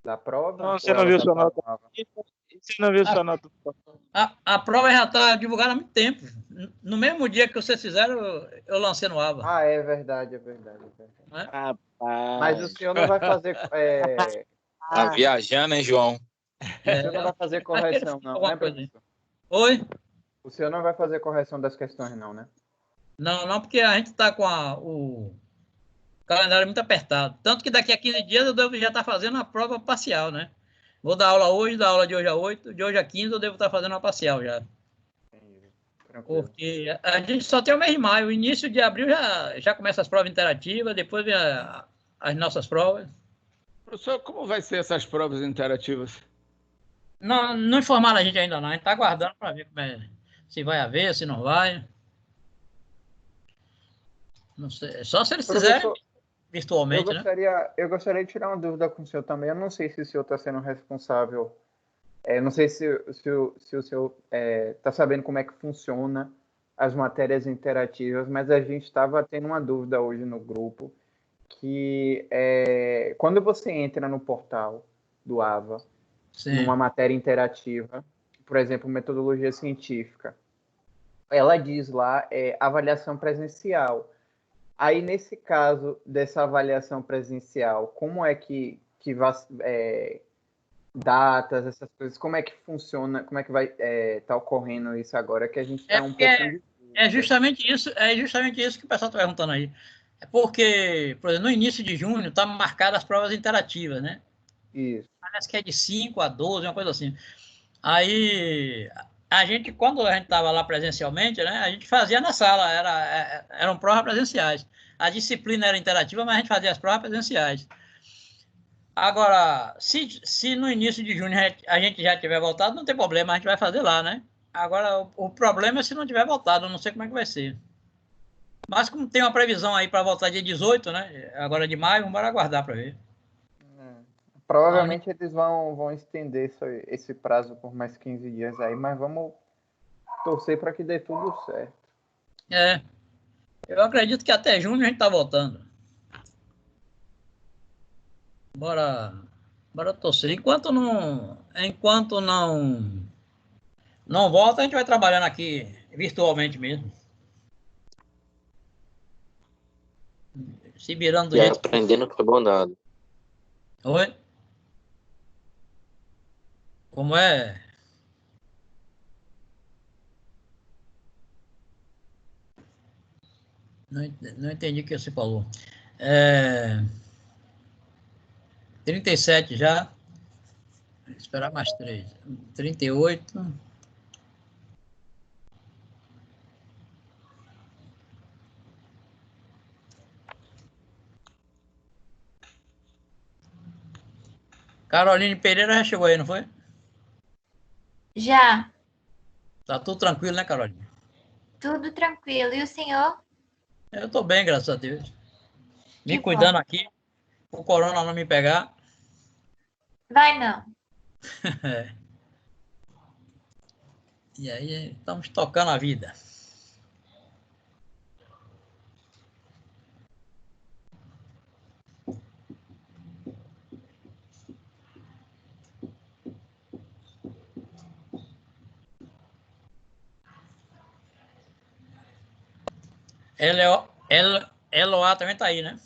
da prova? Não, você Ou não ela viu tá sua nota. nova? Você não viu sua nota. A prova já está divulgada há muito tempo. No mesmo dia que vocês fizeram, eu lancei no AVA. Ah, é verdade, é verdade. Né? Rapaz. Mas o senhor não vai fazer... Tá viajando, hein, João? O senhor não vai fazer correção, não, né, professor? Oi? O senhor não vai fazer correção das questões, não, né? Não, porque a gente está com o calendário muito apertado. Tanto que daqui a 15 dias eu devo já estar fazendo a prova parcial, né? Vou dar aula hoje, dar aula de hoje a 8, de hoje a 15 eu devo estar fazendo a parcial já. Tranquilo. Porque a gente só tem o mês de maio, o início de abril já começa as provas interativas, depois vem as nossas provas. Professor, como vai ser essas provas interativas? Não informaram a gente ainda não, a gente está aguardando para ver se vai haver, se não vai. Não sei, só se eles fizerem virtualmente, né? Eu gostaria de tirar uma dúvida com o senhor também. Eu não sei se o senhor está sendo responsável. Não sei se o senhor está sabendo como é que funciona as matérias interativas, mas a gente estava tendo uma dúvida hoje no grupo, que quando você entra no portal do AVA, Sim. numa matéria interativa, por exemplo, metodologia científica, ela diz lá avaliação presencial. Aí, nesse caso dessa avaliação presencial, como é que vai, datas, essas coisas, como é que funciona, como é que vai estar ocorrendo isso agora, que a gente está um pouco... É justamente isso que o pessoal está perguntando aí. É porque, por exemplo, no início de junho estão marcadas as provas interativas, né? Isso. Parece que é de 5 a 12, uma coisa assim. Aí, quando a gente estava lá presencialmente, né, a gente fazia na sala, eram provas presenciais. A disciplina era interativa, mas a gente fazia as provas presenciais. Agora, se no início de junho a gente já tiver voltado, não tem problema, a gente vai fazer lá, né? Agora, o problema é se não tiver voltado, eu não sei como é que vai ser. Mas como tem uma previsão aí para voltar dia 18, né? Agora de maio, vamos aguardar para ver. Provavelmente eles vão estender esse prazo por mais 15 dias aí, mas vamos torcer para que dê tudo certo. Eu acredito que até junho a gente está voltando. Bora torcer. Enquanto não volta, a gente vai trabalhando aqui virtualmente mesmo. Se virando do E jeito... aprendendo foi bom dado. Oi? Como é? Não entendi o que você falou. 37 já. Vou esperar mais 3. 38. Caroline Pereira já chegou aí, não foi? Já. Tá tudo tranquilo, né, Caroline? Tudo tranquilo. E o senhor? Eu estou bem, graças a Deus. Me Que cuidando bom. aqui, o corona não me pegar. Vai não. E aí, estamos tocando a vida. Eloá também tá aí, né?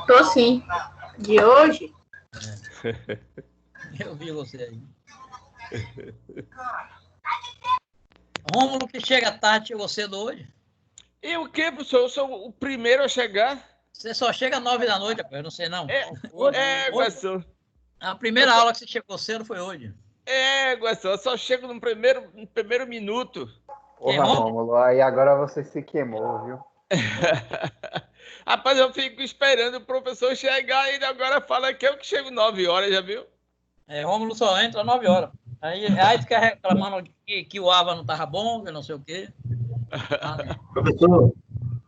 Tô sim. De hoje? Eu vi você aí. Rômulo, que chega tarde, chegou cedo hoje. E o que, professor? Eu sou o primeiro a chegar? Você só chega às 9 da noite, eu não sei não. Guaçu. A primeira aula que você chegou cedo foi hoje. Guaçu, eu só chego no primeiro minuto. Porra, Rômulo, aí agora você se queimou, viu? Rapaz, eu fico esperando o professor chegar e agora fala que eu que chego 9 horas, já viu? Rômulo só entra às 9 horas. Aí fica reclamando que o AVA não estava bom, que não sei o quê. Professor,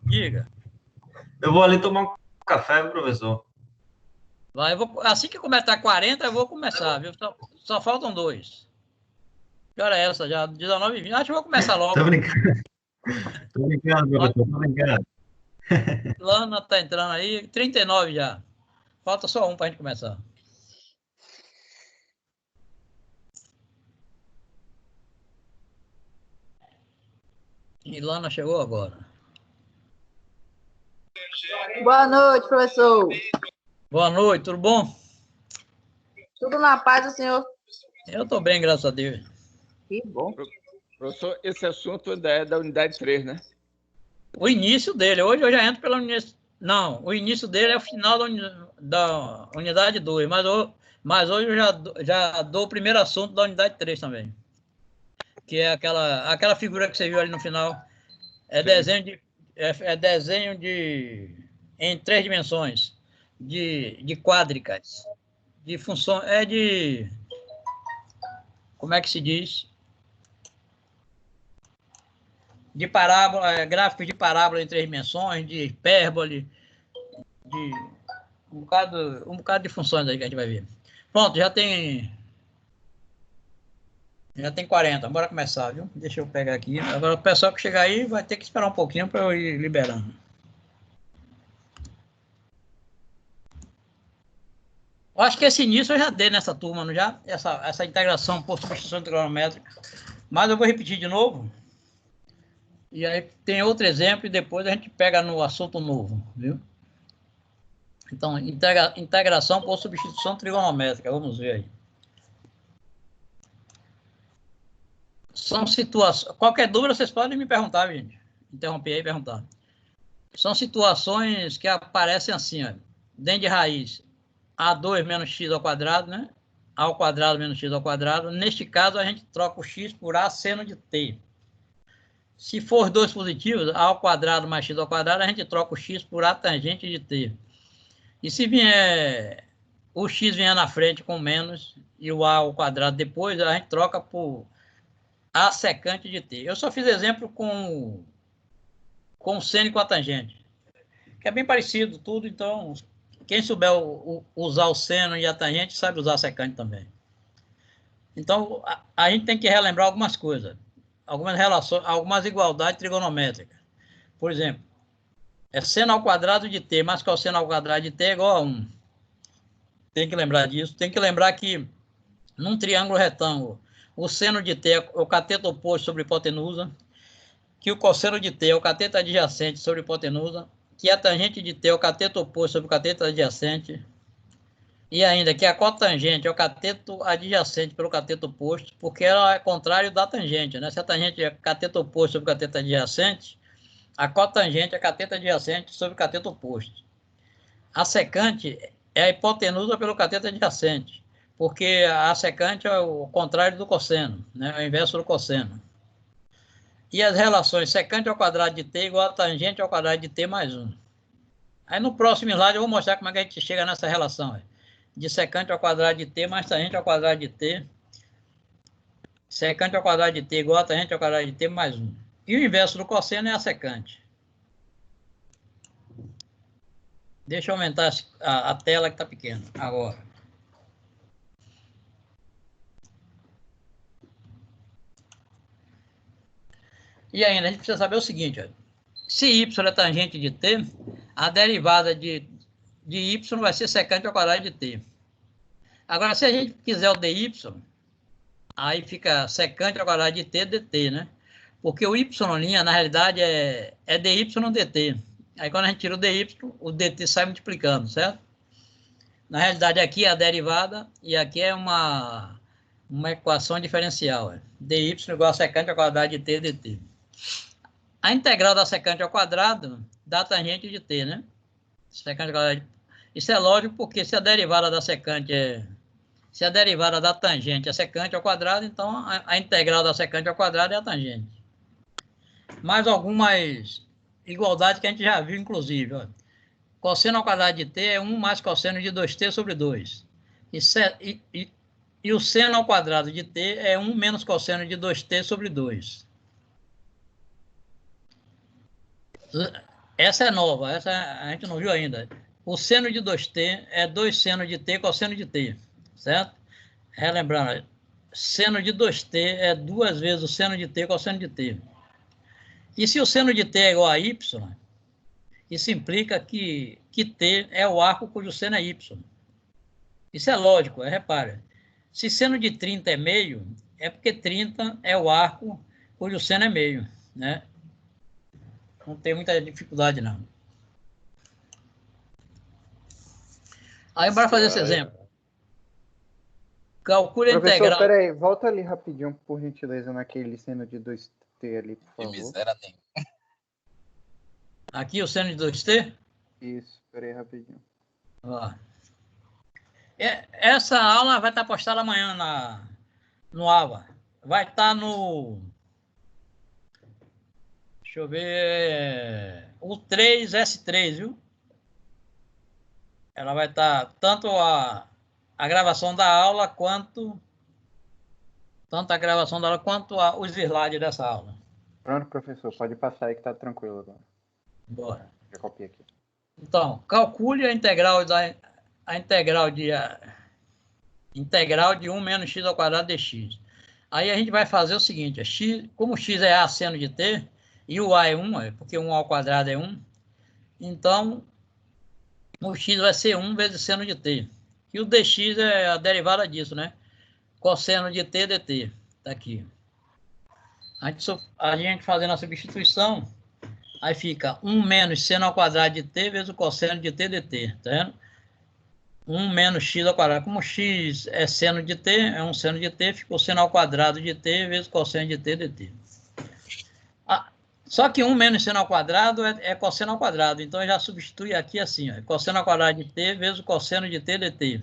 diga. Eu vou ali tomar um café, professor. Vai, assim que começar 40, eu vou começar, viu? Só faltam 2. Que hora é essa? Já 19h20. Acho que eu vou começar logo. Tô brincando. Tô brincando, professor. Tô brincando. Lana tá entrando aí, 39 já. Falta só um para a gente começar. E Lana chegou agora. Boa noite, professor. Boa noite, tudo bom? Tudo na paz do senhor? Eu tô bem, graças a Deus. Que bom. Professor, esse assunto é da unidade 3, né? O início dele, hoje eu já entro pela unidade. Não, o início dele é o final da unidade 2, mas hoje eu já dou o primeiro assunto da unidade 3 também. Que é aquela figura que você viu ali no final. É desenho em 3 dimensões, de quádricas, de função, como é que se diz? De parábola, gráficos de parábola em 3 dimensões, de hipérbole, de um bocado de funções aí que a gente vai ver. Pronto, já tem 40, bora começar, viu? Deixa eu pegar aqui. Agora o pessoal que chegar aí vai ter que esperar um pouquinho para eu ir liberando. Eu acho que esse início eu já dei nessa turma, não já? Essa integração por substituição trigonométrica. Mas eu vou repetir de novo. E aí tem outro exemplo e depois a gente pega no assunto novo, viu? Então, integração por substituição trigonométrica. Vamos ver aí. São situações... Qualquer dúvida vocês podem me perguntar, gente. Interromper aí e perguntar. São situações que aparecem assim, ó. Dentro de raiz. A2 menos x ao quadrado, né? A ao quadrado menos x ao quadrado. Neste caso, a gente troca o x por a seno de t. Se for 2 positivos, a ao quadrado mais x ao quadrado, a gente troca o x por a tangente de t. E se vier o x vier na frente com menos e o a ao quadrado depois, a gente troca por a secante de t. Eu só fiz exemplo com o seno e com a tangente, que é bem parecido tudo, então quem souber usar o seno e a tangente sabe usar a secante também. Então, a gente tem que relembrar algumas coisas, algumas relações, algumas igualdades trigonométricas. Por exemplo, seno ao quadrado de t mais cosseno ao quadrado de t é igual a 1. Tem que lembrar disso. Tem que lembrar que, num triângulo retângulo, o seno de t é o cateto oposto sobre hipotenusa, que o cosseno de t é o cateto adjacente sobre hipotenusa, que a tangente de t é o cateto oposto sobre o cateto adjacente, e ainda que a cotangente é o cateto adjacente pelo cateto oposto, porque ela é contrário da tangente, né? Se a tangente é cateto oposto sobre o cateto adjacente, a cotangente é cateto adjacente sobre o cateto oposto. A secante é a hipotenusa pelo cateto adjacente, porque a secante é o contrário do cosseno, né? É o inverso do cosseno. E as relações secante ao quadrado de t igual a tangente ao quadrado de t mais 1. Aí no próximo slide eu vou mostrar como é que a gente chega nessa relação. De secante ao quadrado de t mais tangente ao quadrado de t. Secante ao quadrado de t igual a tangente ao quadrado de t mais 1. E o inverso do cosseno é a secante. Deixa eu aumentar a tela que está pequena agora. E ainda a gente precisa saber o seguinte, ó. Se y é tangente de t, a derivada de y vai ser secante ao quadrado de t. Agora, se a gente quiser o dy, aí fica secante ao quadrado de t dt, né? Porque o y', na realidade, é dy dt. Aí, quando a gente tira o dy, o dt sai multiplicando, certo? Na realidade, aqui é a derivada e aqui é uma equação diferencial. Dy igual a secante ao quadrado de t dt. A integral da secante ao quadrado dá tangente de t, né? Secante ao quadrado de... Isso é lógico porque se a derivada da secante se a derivada da tangente é secante ao quadrado, então a integral da secante ao quadrado é a tangente. Mais algumas igualdades que a gente já viu, inclusive. Ó. Cosseno ao quadrado de t é 1 mais cosseno de 2t sobre 2. E o seno ao quadrado de t é 1 menos cosseno de 2t sobre 2. Essa é nova, essa a gente não viu ainda. O seno de 2t é 2 seno de t cosseno de t, certo? Relembrando, seno de 2t é 2 vezes o seno de t cosseno de t. E se o seno de t é igual a y, Isso implica que T é o arco cujo seno é Y. Isso é lógico, repara. Se seno de 30 é meio, é porque 30 é o arco cujo seno é meio, né? Não tem muita dificuldade, não. Aí, bora fazer esse exemplo. Calcule a Professor, integral. peraí, volta ali rapidinho, por gentileza, naquele seno de 2t ali, por Que favor. miséria tem. Aqui o seno de 2t. Isso, peraí rapidinho. Ó. Essa aula vai estar postada amanhã no AVA. Vai estar no... Deixa eu ver... O 3S3, viu? Ela vai estar tanto a gravação da aula quanto... Tanto a gravação da aula quanto os slides dessa aula. Pronto, professor, pode passar aí que tá tranquilo agora. Bora. Já copiei aqui. Então, calcule a integral de 1 menos x ao quadrado dx. Aí a gente vai fazer o seguinte, como x é a seno de t, e o a é 1, porque 1 ao quadrado é 1, então o x vai ser 1 vezes seno de t. E o dx é a derivada disso, né? Cosseno de t dt. Está aqui. A gente fazendo a substituição, aí fica 1 menos seno ao quadrado de t vezes o cosseno de t dt, tá vendo? 1 menos x ao quadrado. Como x é seno de t, é um seno de t, ficou seno ao quadrado de t vezes cosseno de t dt. Só que 1 menos seno ao quadrado é cosseno ao quadrado, então eu já substitui aqui assim, ó, cosseno ao quadrado de t vezes o cosseno de t dt.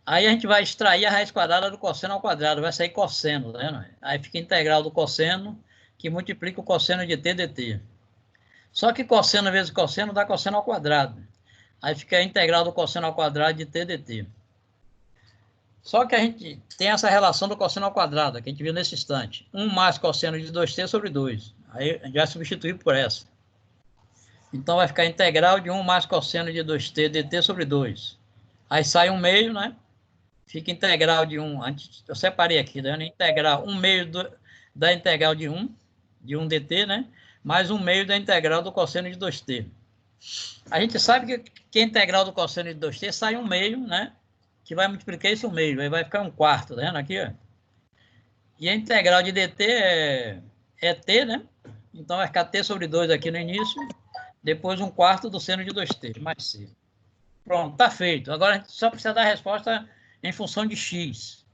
Aí a gente vai extrair a raiz quadrada do cosseno ao quadrado, vai sair cosseno, tá vendo? Aí fica a integral do cosseno, que multiplica o cosseno de t dt. Só que cosseno vezes cosseno dá cosseno ao quadrado. Aí fica a integral do cosseno ao quadrado de t dt. Só que a gente tem essa relação do cosseno ao quadrado, que a gente viu nesse instante. 1 mais cosseno de 2t sobre 2. Aí a gente vai substituir por essa. Então vai ficar a integral de 1 mais cosseno de 2t dt sobre 2. Aí sai 1 meio, né? Fica integral de 1, eu separei aqui, né? Integral 1 meio da integral de 1 dt, né? Mais 1 meio da integral do cosseno de 2t. A gente sabe que a integral do cosseno de 2t sai 1 meio, né? Que vai multiplicar esse 1 meio, aí vai ficar 1/4, tá vendo aqui, ó? E a integral de dt é t, né? Então vai ficar t sobre 2 aqui no início, depois 1/4 do seno de 2t, mais c. Pronto, tá feito. Agora a gente só precisa dar a resposta em função de x.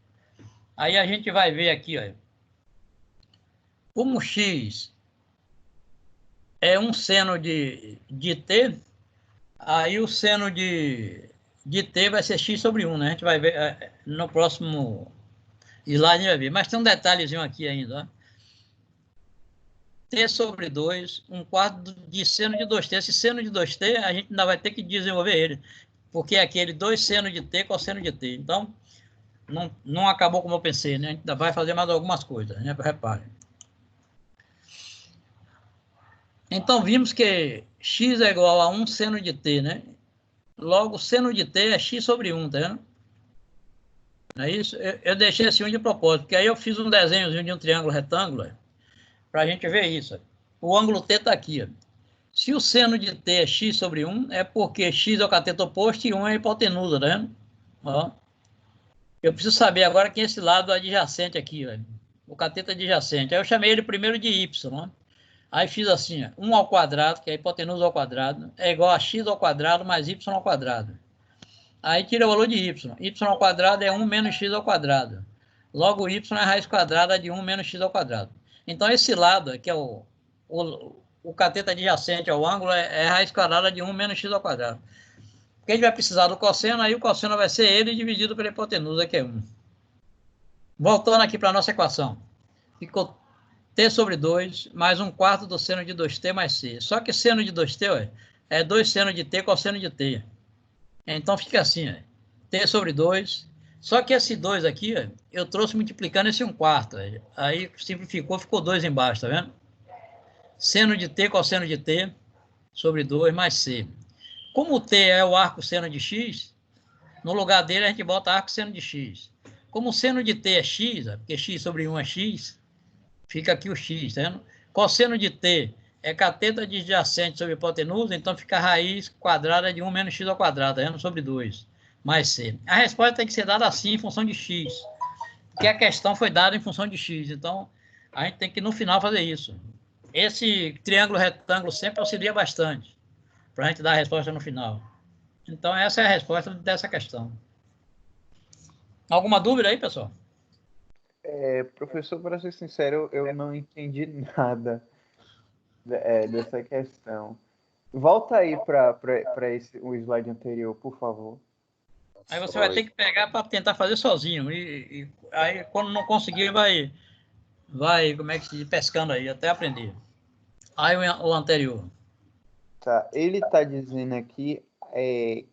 Aí a gente vai ver aqui, ó. Como x é um seno de t, aí o seno de t vai ser x sobre 1, né? A gente vai ver no próximo slide, a gente vai ver. Mas tem um detalhezinho aqui ainda, ó. T sobre 2, 1/4 de seno de 2t. Esse seno de 2t, a gente ainda vai ter que desenvolver ele, porque é aquele 2 seno de t cosseno de t. Então, não acabou como eu pensei, né? A gente ainda vai fazer mais algumas coisas, né? Repare. Então, vimos que x é igual a 1 seno de t, né? Logo, seno de t é x sobre 1, tá vendo? É isso? Eu deixei esse 1 de propósito, porque aí eu fiz um desenhozinho de um triângulo retângulo, para a gente ver isso. O ângulo t está aqui, ó. Se o seno de t é x sobre 1, é porque x é o cateto oposto e 1 é a hipotenusa, tá vendo? Ó. Eu preciso saber agora quem é esse lado adjacente aqui, ó. O cateto adjacente. Aí eu chamei ele primeiro de y, ó. Aí fiz assim, ó, 1 ao quadrado, que é a hipotenusa ao quadrado, é igual a x ao quadrado mais y ao quadrado. Aí tira o valor de y. Y ao quadrado é 1 menos x ao quadrado. Logo, y é a raiz quadrada de 1 menos x ao quadrado. Então, esse lado, que é o cateto adjacente ao ângulo, é a raiz quadrada de 1 menos x ao quadrado. Porque a gente vai precisar do cosseno, aí o cosseno vai ser ele dividido pela hipotenusa, que é 1. Voltando aqui para a nossa equação. Ficou t sobre 2 mais 1/4 do seno de 2t mais c. Só que seno de 2t, ó, é 2 seno de t cosseno de t. Então fica assim, ó, t sobre 2. Só que esse 2 aqui, ó, eu trouxe multiplicando esse 1/4. Aí simplificou, ficou 2 embaixo, tá vendo? Seno de t cosseno de t sobre 2 mais c. Como o t é o arco seno de x, no lugar dele a gente bota arco seno de x. Como o seno de t é x, ó, porque x sobre 1 é x, fica aqui o x, tá vendo? Cosseno de t é cateto adjacente sobre hipotenusa, então fica a raiz quadrada de 1 menos x ao quadrado, tá vendo? Sobre 2, mais c. A resposta tem que ser dada assim em função de x, porque a questão foi dada em função de x, então a gente tem que no final fazer isso. Esse triângulo retângulo sempre auxilia bastante para a gente dar a resposta no final. Então essa é a resposta dessa questão. Alguma dúvida aí, pessoal? Professor, para ser sincero, eu não entendi nada dessa questão. Volta aí para o slide anterior, por favor. Aí você vai ter que pegar para tentar fazer sozinho. E aí, quando não conseguir, vai, como é que se diz, pescando aí, até aprender. Aí o anterior. Tá, ele está dizendo aqui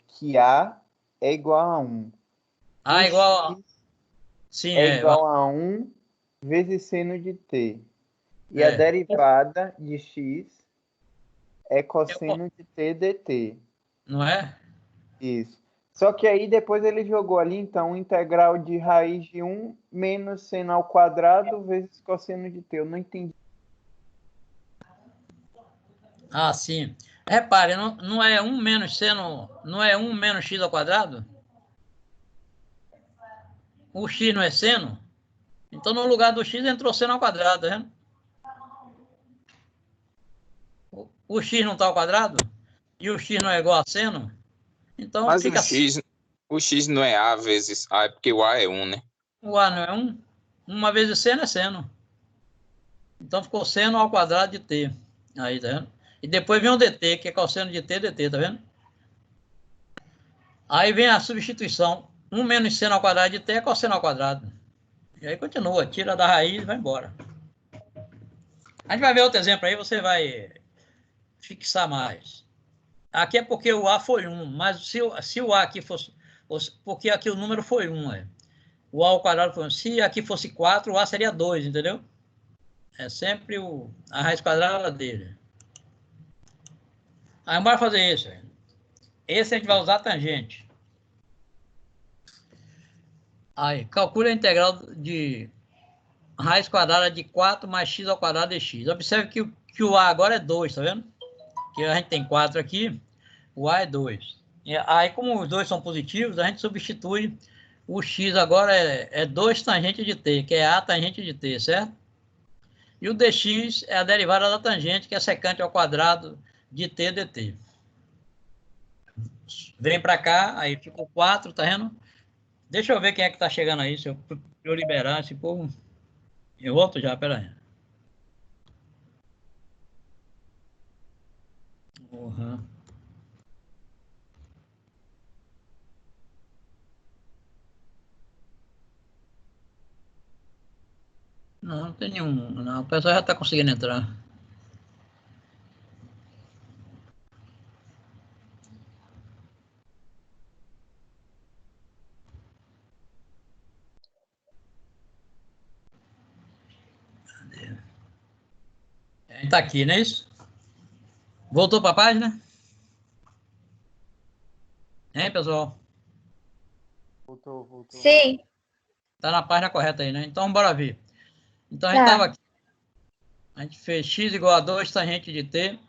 que A é igual a 1. A igual a... Sim, igual a 1 vezes seno de t. E a derivada de x é cosseno de t dt. Não é? Isso. Só que aí depois ele jogou ali, então, integral de raiz de 1 menos seno ao quadrado vezes cosseno de t. Eu não entendi. Ah, sim. Repare, não é 1 menos seno, não é 1 menos x ao quadrado? O x não é seno? Então, no lugar do x, entrou seno ao quadrado, tá vendo? O x não está ao quadrado? E o x não é igual a seno? Então, mas fica... o x não é A vezes A, é porque o A é 1, né? O A não é 1? 1 vezes seno é seno. Então, ficou seno ao quadrado de t. Aí, tá vendo? E depois vem o dt, que é cosseno de t dt, tá vendo? Aí vem a substituição. 1 menos seno ao quadrado de t é cosseno ao quadrado. E aí continua, tira da raiz e vai embora. A gente vai ver outro exemplo aí, você vai fixar mais. Aqui é porque o A foi 1, mas se o A aqui fosse... Porque aqui o número foi 1, O A ao quadrado foi 1. Se aqui fosse 4, o A seria 2, entendeu? É sempre a raiz quadrada dele. Aí bora fazer isso. Esse a gente vai usar a tangente. Aí, calcule a integral de raiz quadrada de 4 mais x ao quadrado de x. Observe que o A agora é 2, tá vendo? Que a gente tem 4 aqui, o A é 2. E aí, como os dois são positivos, a gente substitui o x agora é 2 tangente de t, que é A tangente de t, certo? E o dx é a derivada da tangente, que é secante ao quadrado de t dt. Vem para cá, aí ficou 4, tá vendo? Deixa eu ver quem é que tá chegando aí, se eu liberar esse povo. Eu volto já, peraí. Uhum. Não tem nenhum. Não, o pessoal já está conseguindo entrar. Cadê? Está aqui, não é isso? Voltou para a página? Hein, pessoal? Voltou. Sim. Está na página correta aí, né? Então, bora ver. Então, a gente estava aqui. A gente fez x igual a 2 tangente de t.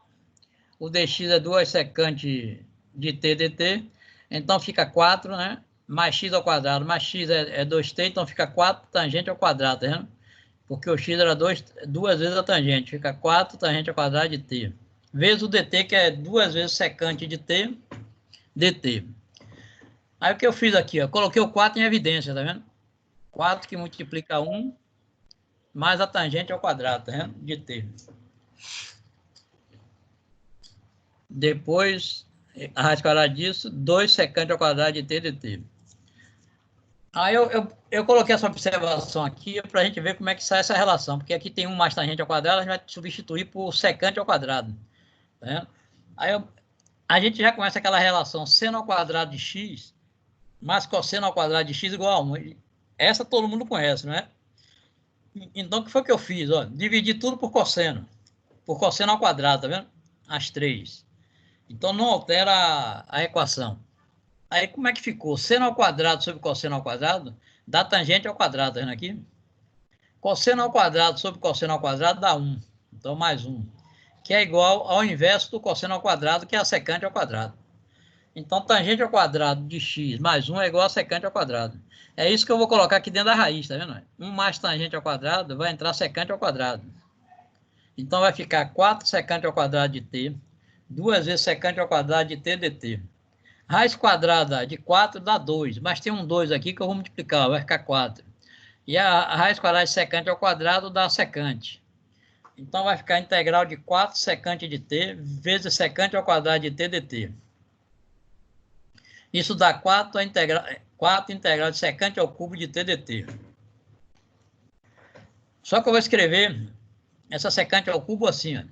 O dx é 2 secante de t dt. Então, fica 4, né? Mais x ao quadrado. Mais x é 2t, então fica 4 tangente ao quadrado, tá vendo? Porque o x era 2 vezes a tangente. Fica 4 tangente ao quadrado de t. Vezes o dt, que é 2 vezes secante de t, dt. Aí o que eu fiz aqui, ó, coloquei o 4 em evidência, tá vendo? 4 que multiplica 1 mais a tangente ao quadrado, tá vendo? De t. Depois, a raiz quadrada disso, 2 secante ao quadrado de t dt. Aí eu coloquei essa observação aqui para a gente ver como é que sai essa relação, porque aqui tem 1 mais tangente ao quadrado, a gente vai substituir por secante ao quadrado. Tá vendo? Aí a gente já conhece aquela relação seno ao quadrado de x mais cosseno ao quadrado de x igual a 1. Essa todo mundo conhece, não é? Então, o que foi que eu fiz? Ó, dividi tudo por cosseno ao quadrado, tá vendo? As 3. Então, não altera a equação. Aí, como é que ficou? Seno ao quadrado sobre cosseno ao quadrado dá tangente ao quadrado, tá vendo aqui? Cosseno ao quadrado sobre cosseno ao quadrado dá 1. Então, mais 1. que é igual ao inverso do cosseno ao quadrado, que é a secante ao quadrado. Então, tangente ao quadrado de x mais 1 é igual a secante ao quadrado. É isso que eu vou colocar aqui dentro da raiz, tá vendo? 1 mais tangente ao quadrado vai entrar secante ao quadrado. Então, vai ficar 4 secante ao quadrado de t, 2 vezes secante ao quadrado de t dt. Raiz quadrada de 4 dá 2, mas tem um 2 aqui que eu vou multiplicar, vai ficar 4. E a raiz quadrada de secante ao quadrado dá secante. Então, vai ficar a integral de 4 secante de t vezes secante ao quadrado de t dt. Isso dá 4 integral de secante ao cubo de t dt. Só que eu vou escrever essa secante ao cubo assim, ó.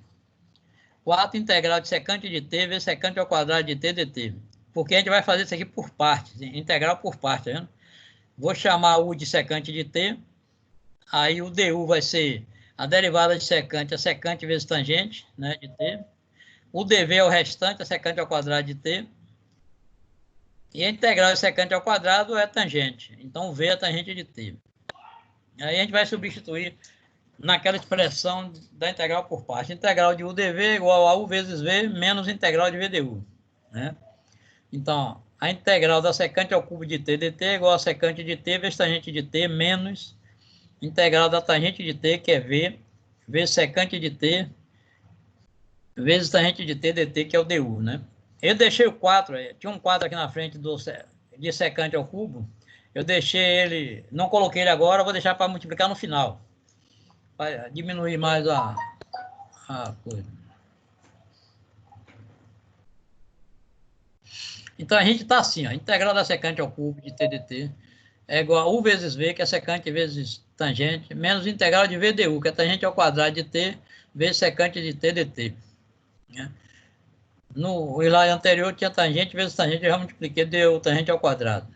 4 integral de secante de t vezes secante ao quadrado de t dt. Porque a gente vai fazer isso aqui por partes, integral por parte, tá vendo? Vou chamar u de secante de t, aí o du vai ser a derivada de secante, a secante vezes tangente, né, de t. O dv é o restante, a secante ao quadrado de t. E a integral de secante ao quadrado é tangente. Então, v é a tangente de t. Aí a gente vai substituir naquela expressão da integral por parte. Integral de u dv é igual a u vezes v menos integral de v du. Né? Então, a integral da secante ao cubo de t dt é igual a secante de t vezes tangente de t menos integral da tangente de t, que é v, vezes secante de t, vezes tangente de t dt, que é o du, né? Eu deixei o 4, tinha um 4 aqui na frente de secante ao cubo, eu deixei ele, não coloquei ele agora, vou deixar para multiplicar no final, para diminuir mais a coisa. Então, a gente está assim, ó, integral da secante ao cubo de t dt é igual a u vezes v, que é secante vezes tangente, menos integral de v du, que é tangente ao quadrado de t, vezes secante de t dt. Né? No slide anterior tinha tangente vezes tangente, eu já multipliquei, deu tangente ao quadrado.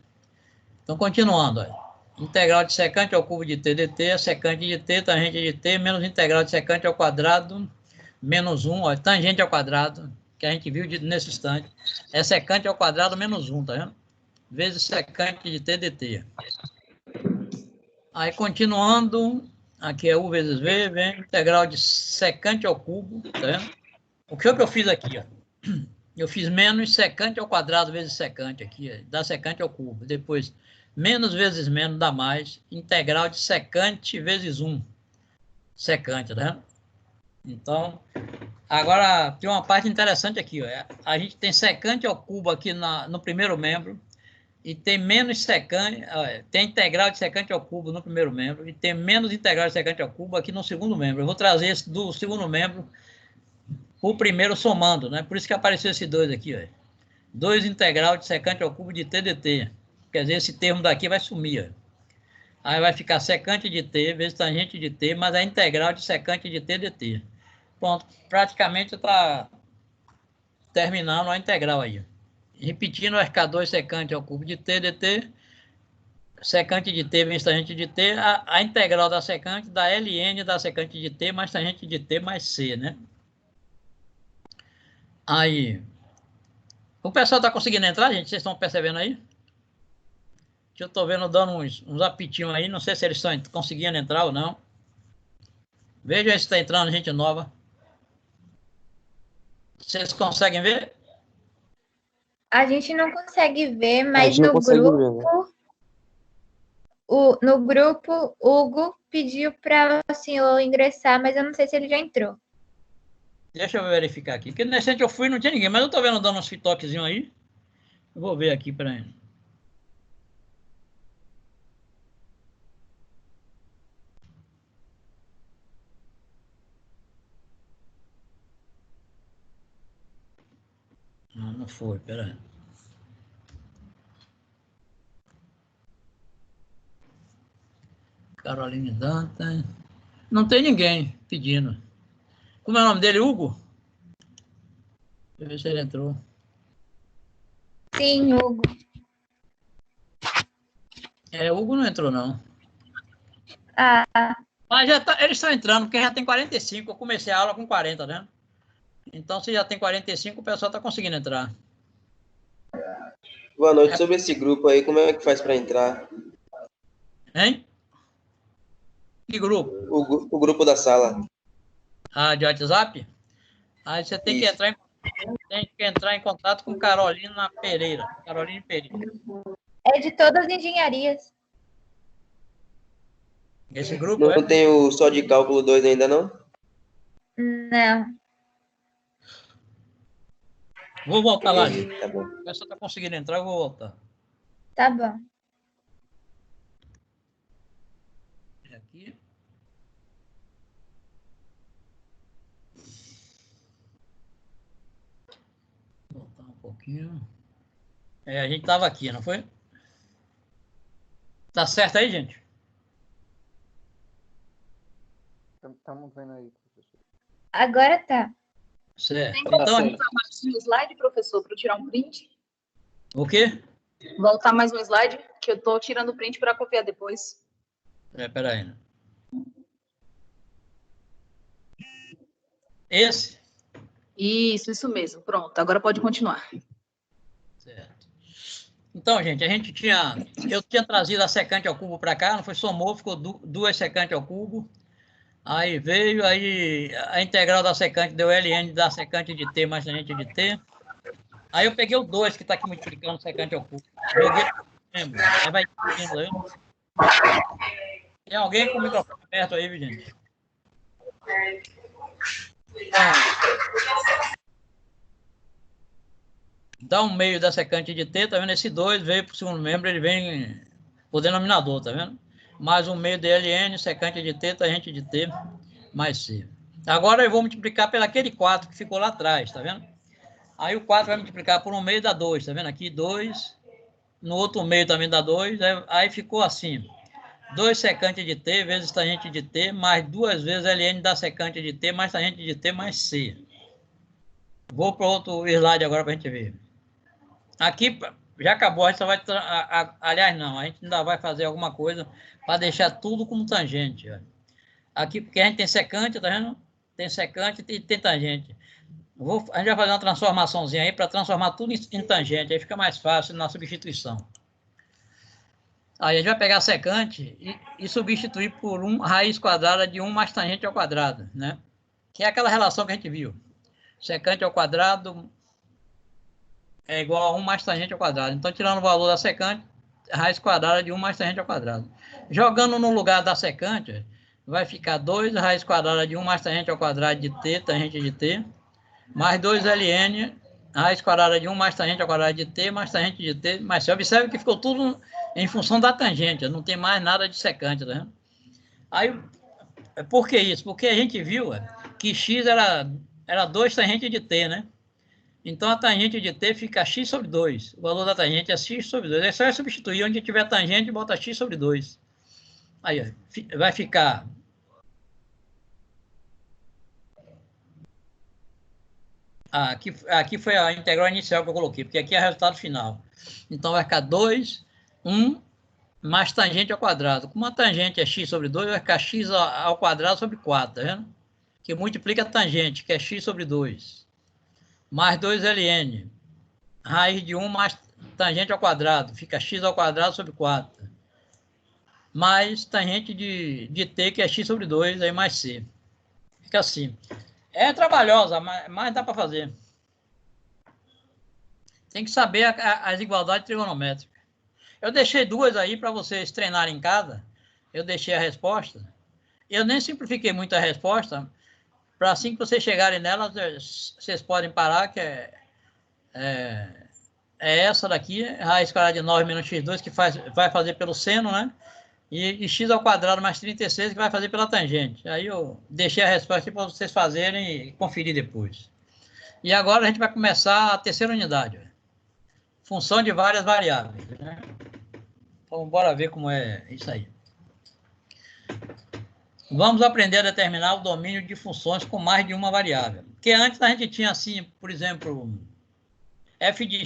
Então, continuando. Ó. Integral de secante ao cubo de t dt é secante de t, tangente de t, menos integral de secante ao quadrado, menos 1, ó, tangente ao quadrado, que a gente viu nesse instante, é secante ao quadrado menos 1, tá vendo? Vezes secante de t dt. Aí, continuando, aqui é u vezes v, vem integral de secante ao cubo, tá vendo? O que é que eu fiz aqui, ó? Eu fiz menos secante ao quadrado vezes secante aqui, dá secante ao cubo. Depois, menos vezes menos dá mais, integral de secante vezes 1. Secante, tá vendo? Então, agora tem uma parte interessante aqui, ó. A gente tem secante ao cubo aqui no primeiro membro, e tem menos secante, tem integral de secante ao cubo no primeiro membro, e tem menos integral de secante ao cubo aqui no segundo membro. Eu vou trazer esse do segundo membro o primeiro somando, né? Por isso que apareceu esse 2 aqui, ó. 2 integral de secante ao cubo de t dt. Quer dizer, esse termo daqui vai sumir, ó. Aí vai ficar secante de t vezes tangente de t, mais a integral de secante de t dt. Pronto, praticamente está terminando a integral aí. Repetindo, vai ficar 2 secante ao cubo de t dt, secante de t vezes tangente de t, a integral da secante da ln da secante de t mais tangente de t mais c, né? Aí, o pessoal está conseguindo entrar, gente? Vocês estão percebendo aí? Eu estou vendo dando uns apitinhos aí, não sei se eles estão conseguindo entrar ou não. Veja se está entrando gente nova. Vocês conseguem ver? A gente não consegue ver, mas no grupo, no grupo, o Hugo pediu para o senhor ingressar, mas eu não sei se ele já entrou. Deixa eu verificar aqui. Porque nesse eu fui não tinha ninguém, mas eu estou vendo dando uns fitoquezinhos aí. Eu vou ver aqui para ele. Não foi, peraí. Caroline Danta. Não tem ninguém pedindo. Como é o nome dele, Hugo? Deixa eu ver se ele entrou. Sim, Hugo. Hugo não entrou, não. Ah. Mas já tá, eles estão entrando, porque já tem 45. Eu comecei a aula com 40, né? Então, se já tem 45, o pessoal está conseguindo entrar. Boa noite. Sobre esse grupo aí, como é que faz para entrar? Hein? Que grupo? O grupo da sala. De WhatsApp? Aí você tem que entrar em contato com Carolina Pereira. Carolina Pereira. É de todas as engenharias. Esse grupo Não tem o só de cálculo 2 ainda, não? Não. Vou voltar lá, gente. Tá bom. Se você está conseguindo entrar, eu vou voltar. Tá bom. Aqui. Voltar um pouquinho. A gente estava aqui, não foi? Tá certo aí, gente? Estamos vendo aí, professor. Agora tá. Certo. Tem como Então, voltar mais um slide, professor, para eu tirar um print? o quê? Voltar mais um slide, que eu tô tirando o print para copiar depois. Peraí. Esse? Isso mesmo. Pronto, agora pode continuar. Certo. Então, gente, eu tinha trazido a secante ao cubo para cá, não foi, somou, ficou duas secantes ao cubo. Aí veio, aí a integral da secante deu ln da secante de t mais tangente de t. Aí eu peguei o 2 que está aqui multiplicando secante ao cubo. Joguei no membro. Aí vai indo aí. Tem alguém com o microfone aberto aí, gente? Dá um meio da secante de t, tá vendo? Esse 2 veio para o segundo membro, ele vem o denominador, tá vendo? Mais um meio de ln, secante de t, tangente de t, mais c. Agora eu vou multiplicar pelo aquele 4 que ficou lá atrás, tá vendo? Aí o 4 vai multiplicar por um meio dá 2, tá vendo? Aqui 2, no outro meio também dá 2, aí ficou assim. 2 secante de t vezes tangente de t, mais 2 vezes ln da secante de t, mais tangente de t, mais c. Vou para outro slide agora para a gente ver. Aqui já acabou, a gente só vai... aliás, não, a gente ainda vai fazer alguma coisa para deixar tudo como tangente. Ó. Aqui, porque a gente tem secante, tá vendo? Tem secante e tem tangente. A gente vai fazer uma transformaçãozinha aí para transformar tudo em tangente, aí fica mais fácil na substituição. Aí a gente vai pegar a secante e substituir por raiz quadrada de 1 mais tangente ao quadrado, né? Que é aquela relação que a gente viu. Secante ao quadrado é igual a 1 mais tangente ao quadrado. Então, tirando o valor da secante, raiz quadrada de 1 mais tangente ao quadrado. Jogando no lugar da secante, vai ficar 2 raiz quadrada de 1 mais tangente ao quadrado de t, tangente de t, mais 2 ln, raiz quadrada de 1 mais tangente ao quadrado de t, mais tangente de t, mais c. Observe que ficou tudo em função da tangente, não tem mais nada de secante, tá vendo? Aí, por que isso? Porque a gente viu que x era 2 tangente de t, né? Então, a tangente de t fica x sobre 2. O valor da tangente é x sobre 2. É só substituir onde tiver tangente, bota x sobre 2. Aí, ó, vai ficar... Aqui foi a integral inicial que eu coloquei, porque aqui é o resultado final. Então, vai ficar 2, 1, mais tangente ao quadrado. Como a tangente é x sobre 2, vai ficar x ao quadrado sobre 4, tá vendo? Que multiplica a tangente, que é x sobre 2. Mais 2ln, raiz de 1 mais tangente ao quadrado, fica x ao quadrado sobre 4. Mais tangente de t, que é x sobre 2, aí mais c. Fica assim. É trabalhosa, mas dá para fazer. Tem que saber as igualdades trigonométricas. Eu deixei duas aí para vocês treinarem em casa. Eu deixei a resposta. Eu nem simplifiquei muito a resposta, para assim que vocês chegarem nela, vocês podem parar, que é essa daqui, raiz quadrada de 9 menos x2, que vai fazer pelo seno, né? E x ao quadrado mais 36, que vai fazer pela tangente. Aí eu deixei a resposta para vocês fazerem e conferir depois. E agora a gente vai começar a terceira unidade. Função de várias variáveis. Né? Então, bora ver como é isso aí. Vamos aprender a determinar o domínio de funções com mais de uma variável. Porque antes a gente tinha assim, por exemplo, f de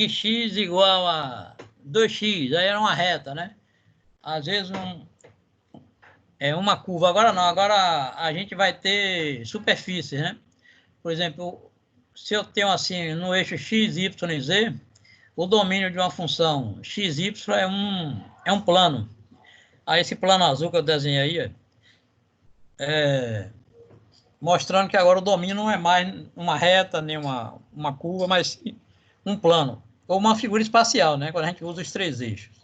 x igual a 2x, aí era uma reta, né? Às vezes uma curva. Agora não, agora a gente vai ter superfícies, né? Por exemplo, se eu tenho assim, no eixo x, y e z, o domínio de uma função x, y é um plano. Aí esse plano azul que eu desenhei aí, mostrando que agora o domínio não é mais uma reta, nem uma curva, mas um plano, ou uma figura espacial, né? Quando a gente usa os 3 eixos.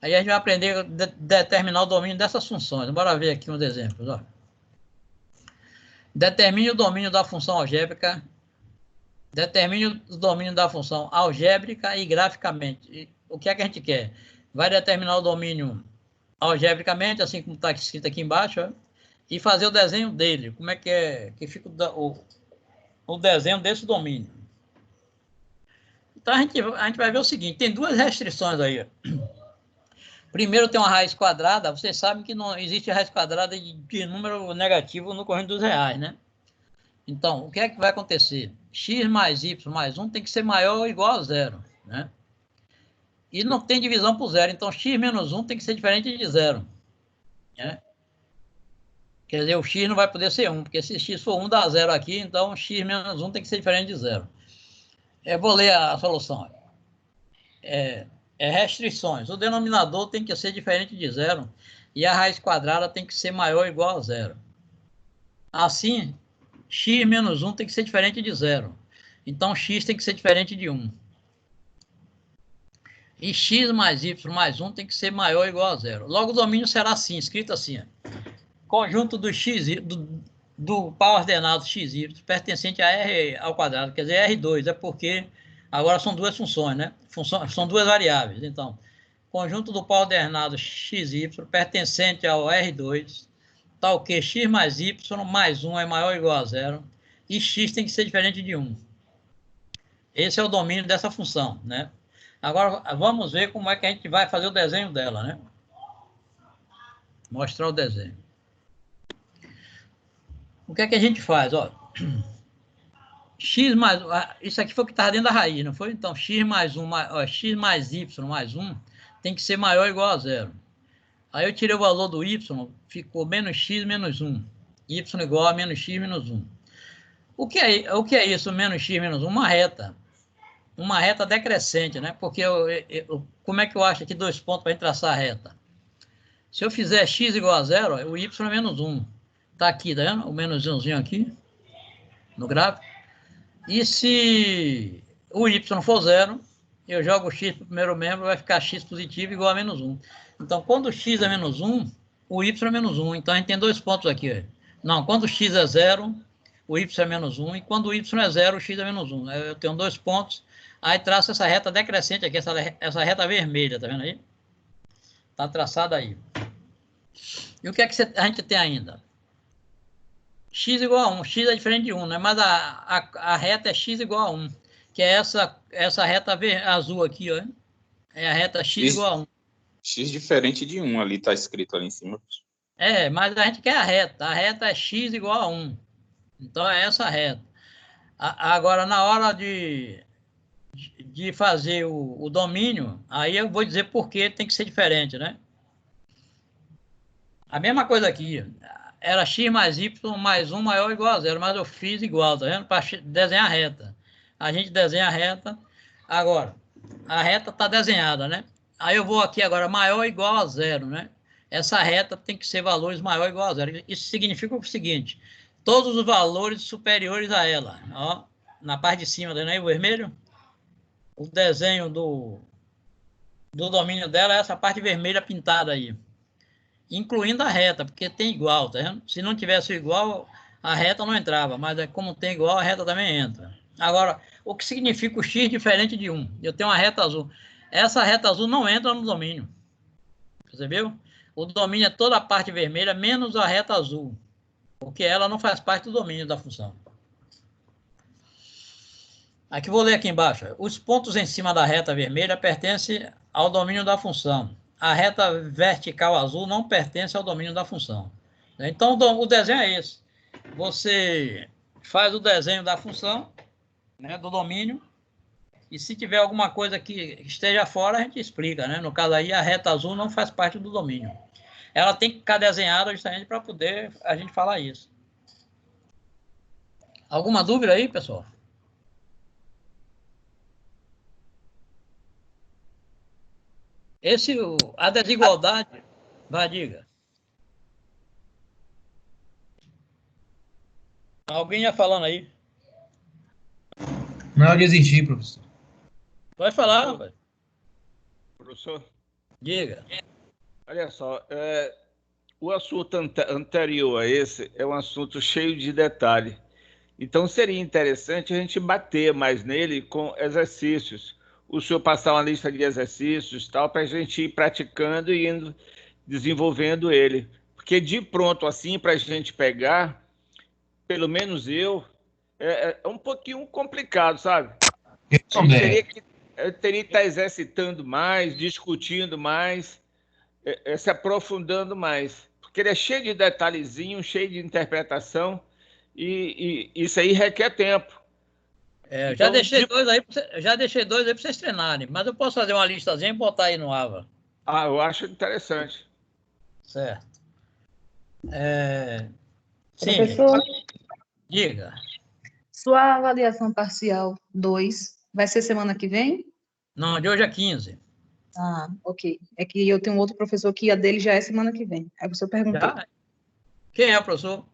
Aí a gente vai aprender a determinar o domínio dessas funções. Bora ver aqui uns exemplos. Ó. Determine o domínio da função algébrica. Determine o domínio da função algébrica e graficamente. E o que é que a gente quer? Vai determinar o domínio algebricamente, assim como está escrito aqui embaixo, ó, e fazer o desenho dele. Como é que fica o desenho desse domínio? Então, a gente vai ver o seguinte, tem 2 restrições aí. Ó. Primeiro, tem uma raiz quadrada. Vocês sabem que não existe raiz quadrada de número negativo no conjunto dos reais, né? Então, o que é que vai acontecer? X mais y mais 1 tem que ser maior ou igual a 0, né? E não tem divisão por 0. Então, x menos 1 tem que ser diferente de 0. Né? Quer dizer, o x não vai poder ser 1, porque se x for 1, dá 0 aqui. Então, x menos 1 tem que ser diferente de 0. Eu vou ler a solução. Restrições. O denominador tem que ser diferente de 0 e a raiz quadrada tem que ser maior ou igual a 0. Assim, x menos 1 tem que ser diferente de 0. Então, x tem que ser diferente de 1. E x mais y mais 1 tem que ser maior ou igual a 0. Logo, o domínio será assim, escrito assim. Conjunto do x, do par ordenado xy pertencente a r ao quadrado, quer dizer, R2, é porque agora são 2 funções, né? São 2 variáveis. Então, conjunto do par ordenado xy pertencente ao R2, tal que x mais y mais 1 é maior ou igual a 0, e x tem que ser diferente de 1. Esse é o domínio dessa função, né? Agora, vamos ver como é que a gente vai fazer o desenho dela, né? Mostrar o desenho. O que é que a gente faz? Ó, x mais... Isso aqui foi o que estava dentro da raiz, não foi? Então, x mais 1, x mais y mais 1 tem que ser maior ou igual a 0. Aí eu tirei o valor do y, ficou menos x menos 1. Y igual a menos x menos 1. O que é isso, menos x menos 1? Uma reta. Uma reta decrescente, né? Porque como é que eu acho aqui 2 pontos para traçar a reta? Se eu fizer x igual a 0, o y é menos 1. Está aqui, tá vendo? O menos 1zinho aqui, no gráfico. E se o y for 0, eu jogo o x para o primeiro membro, vai ficar x positivo igual a menos 1. Então, quando o x é menos 1, o y é menos 1. Então, a gente tem 2 pontos aqui. Não, quando o x é 0, o y é menos 1. E quando o y é 0, o x é menos 1. Eu tenho 2 pontos. Aí traço essa reta decrescente aqui, essa reta vermelha, tá vendo aí? Tá traçada aí. E o que é que a gente tem ainda? X igual a 1. X é diferente de 1, né? Mas a reta é x igual a 1. Que é essa reta azul aqui, ó. É a reta x igual a 1. X diferente de 1 ali, tá escrito ali em cima. Mas a gente quer a reta. A reta é x igual a 1. Então, é essa reta. Agora, na hora de fazer o domínio, aí eu vou dizer por que tem que ser diferente, né? A mesma coisa aqui. Era x mais y mais 1 maior ou igual a 0, mas eu fiz igual, tá vendo? Para desenhar a reta. A gente desenha a reta. Agora, a reta está desenhada, né? Aí eu vou aqui agora, maior ou igual a 0, né? Essa reta tem que ser valores maior ou igual a 0. Isso significa o seguinte, todos os valores superiores a ela. Ó, na parte de cima, tá vendo aí o vermelho? O desenho do domínio dela é essa parte vermelha pintada aí. Incluindo a reta, porque tem igual, tá vendo? Se não tivesse igual, a reta não entrava, mas como tem igual, a reta também entra. Agora, o que significa o x diferente de 1? Eu tenho uma reta azul. Essa reta azul não entra no domínio. Você viu? O domínio é toda a parte vermelha, menos a reta azul, porque ela não faz parte do domínio da função. Aqui vou ler aqui embaixo. Os pontos em cima da reta vermelha pertencem ao domínio da função. A reta vertical azul não pertence ao domínio da função. Então, o desenho é esse. Você faz o desenho da função, né, do domínio, e se tiver alguma coisa que esteja fora, a gente explica, né? No caso aí, a reta azul não faz parte do domínio. Ela tem que ficar desenhada justamente para poder a gente falar isso. Alguma dúvida aí, pessoal? A desigualdade... Vai, diga. Alguém ia falando aí. Não, eu desisti, professor. Vai falar, rapaz. Professor, Diga. olha só, o assunto anterior a esse é um assunto cheio de detalhe. Então, seria interessante a gente bater mais nele com exercícios. O senhor passar uma lista de exercícios tal, para a gente ir praticando e indo desenvolvendo ele. Porque de pronto, assim, para a gente pegar, pelo menos é um pouquinho complicado, sabe? Eu teria que estar exercitando mais, discutindo mais, se aprofundando mais. Porque ele é cheio de detalhezinhos, cheio de interpretação, e isso aí requer tempo. Eu já deixei dois aí para vocês treinarem, mas eu posso fazer uma listazinha e botar aí no AVA. Eu acho interessante. Certo. Sim, Professor, diga. sua avaliação parcial 2 vai ser semana que vem? Não, de hoje é 15. Ah, ok. É que eu tenho outro professor que a dele já é semana que vem. Aí você perguntou. Já? Quem é o professor?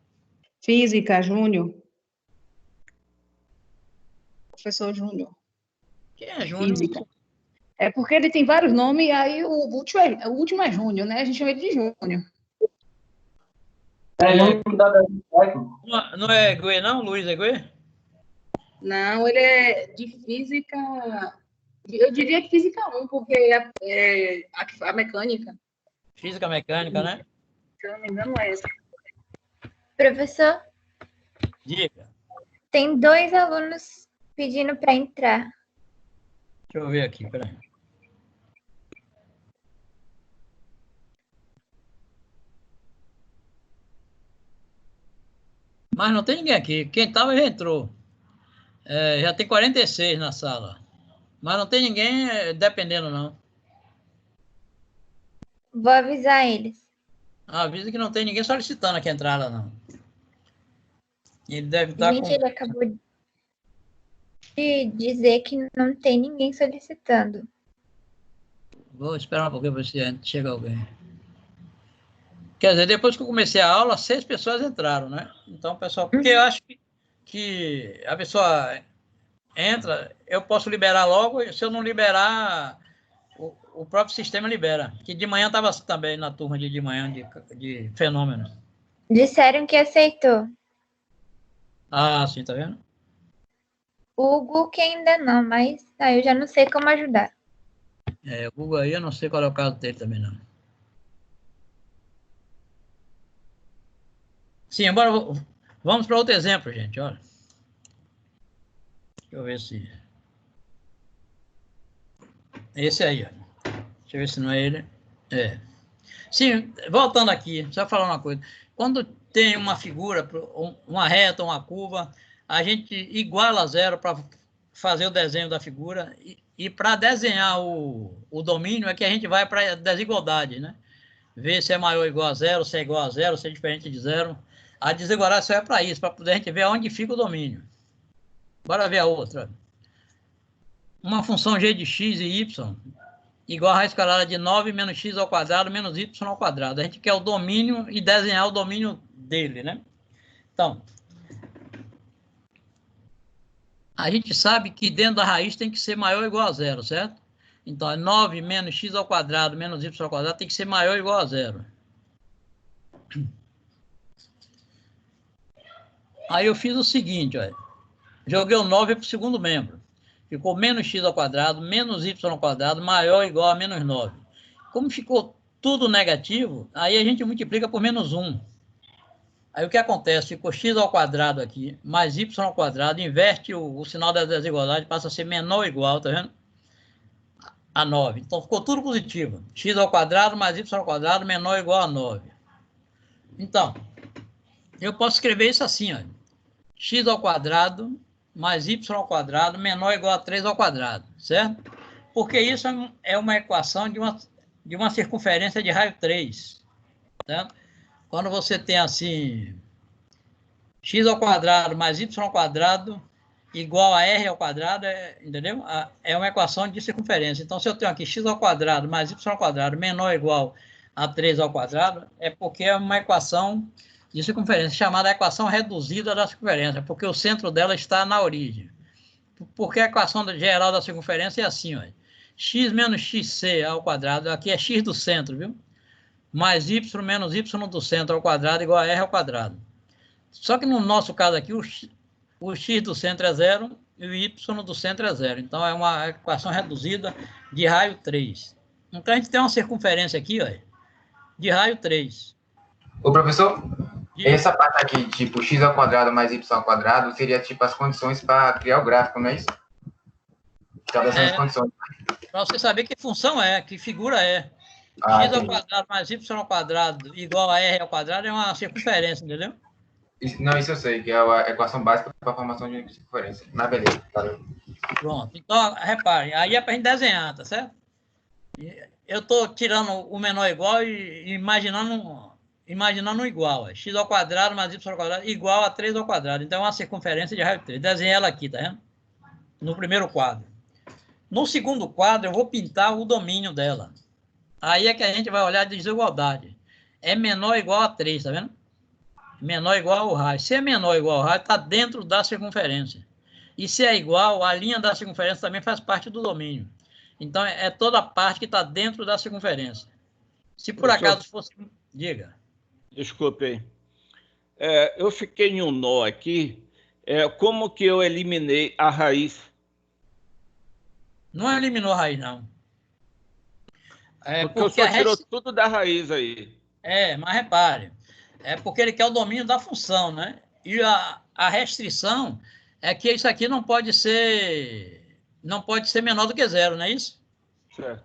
Física, Júnior. Professor Júnior. Quem é Júnior? Física. É porque ele tem vários nomes, e aí o último é Júnior, né? A gente chama ele de Júnior. Não é Gue, não? Luiz é Gue? Não, ele é de física. Eu diria que física 1, porque é a mecânica. Física mecânica, né? Se eu não me engano, é essa. Professor, Diga. tem 2 alunos pedindo para entrar. Deixa eu ver aqui, peraí. Mas não tem ninguém aqui. Quem estava já entrou. Já tem 46 na sala. Mas não tem ninguém dependendo, não. Vou avisar eles. Avisa que não tem ninguém solicitando aqui a entrada, não. Ele deve estar Gente, ele acabou de dizer que não tem ninguém solicitando. Vou esperar um pouquinho para ver se chega alguém. Quer dizer, depois que eu comecei a aula, 6 pessoas entraram, né? Então, pessoal, porque eu acho que a pessoa entra, eu posso liberar logo, e se eu não liberar, o próprio sistema libera. Que de manhã estava também na turma de manhã de fenômenos. Disseram que aceitou. Ah, sim, tá vendo? O Hugo que ainda não, mas eu já não sei como ajudar. O Google aí, eu não sei qual é o caso dele também, não. Sim, agora vamos para outro exemplo, gente, olha. Deixa eu ver se... Esse aí, ó. Deixa eu ver se não é ele. Sim, voltando aqui, só falar uma coisa. Quando tem uma figura, uma reta, uma curva, a gente iguala a 0 para fazer o desenho da figura e para desenhar o domínio é que a gente vai para a desigualdade, né? Ver se é maior ou igual a 0, se é igual a 0, se é diferente de 0. A desigualdade só é para isso, para poder a gente ver onde fica o domínio. Bora ver a outra. Uma função g de x e y igual a raiz quadrada de 9 menos x ao quadrado menos y ao quadrado. A gente quer o domínio e desenhar o domínio dele, né? Então, a gente sabe que dentro da raiz tem que ser maior ou igual a 0, certo? Então, 9 menos x ao quadrado menos y ao quadrado tem que ser maior ou igual a 0. Aí eu fiz o seguinte, olha. Joguei o 9 para o segundo membro. Ficou menos x ao quadrado, menos y ao quadrado, maior ou igual a menos 9. Como ficou tudo negativo, aí a gente multiplica por menos 1. Aí o que acontece? Ficou x ao quadrado aqui, mais y ao quadrado, inverte o sinal da desigualdade, passa a ser menor ou igual, tá vendo? A 9. Então ficou tudo positivo. X ao quadrado mais y ao quadrado, menor ou igual a 9. Então, eu posso escrever isso assim, ó. X ao quadrado mais y ao quadrado menor ou igual a 3 ao quadrado, certo? Porque isso é uma equação de uma circunferência de raio 3, certo? Quando você tem assim, x ao quadrado mais y ao quadrado igual a r ao quadrado, entendeu? É uma equação de circunferência. Então, se eu tenho aqui x ao quadrado mais y ao quadrado menor ou igual a 3 ao quadrado, é porque é uma equação de circunferência, chamada equação reduzida da circunferência, porque o centro dela está na origem. Porque a equação geral da circunferência é assim, ó, x menos xc ao quadrado, aqui é x do centro, viu? Mais y menos y do centro ao quadrado igual a r ao quadrado. Só que no nosso caso aqui, o x do centro é zero e o y do centro é zero. Então, é uma equação reduzida de raio 3. Então, a gente tem uma circunferência aqui, ó, de raio 3. Ô, professor, essa parte aqui, tipo, x ao quadrado mais y ao quadrado, seria, tipo, as condições para criar o gráfico, não é isso? Estabelecendo as condições. Para você saber que função é, que figura é. X ao quadrado mais y ao quadrado igual a r ao quadrado é uma circunferência, entendeu? Não, isso eu sei, que é a equação básica para a formação de circunferência. Mas beleza, valeu. Pronto. Então, repare, aí é para a gente desenhar, tá certo? Eu estou tirando o menor igual e imaginando um igual. X ao quadrado mais y ao quadrado igual a 3 ao quadrado. Então, é uma circunferência de raio 3. Desenhei ela aqui, tá vendo? No primeiro quadro. No segundo quadro, eu vou pintar o domínio dela. Aí é que a gente vai olhar a desigualdade. É menor ou igual a 3, tá vendo? Menor ou igual ao raio. Se é menor ou igual ao raio, está dentro da circunferência. E se é igual, a linha da circunferência também faz parte do domínio. Então, é toda a parte que está dentro da circunferência. Se por acaso fosse... Diga. Desculpe aí. Eu fiquei em um nó aqui. Como que eu eliminei a raiz? Não eliminou a raiz, não. Porque o senhor tirou tudo da raiz aí. Mas repare. É porque ele quer o domínio da função, né? E a restrição é que isso aqui não pode ser menor do que zero, não é isso? Certo.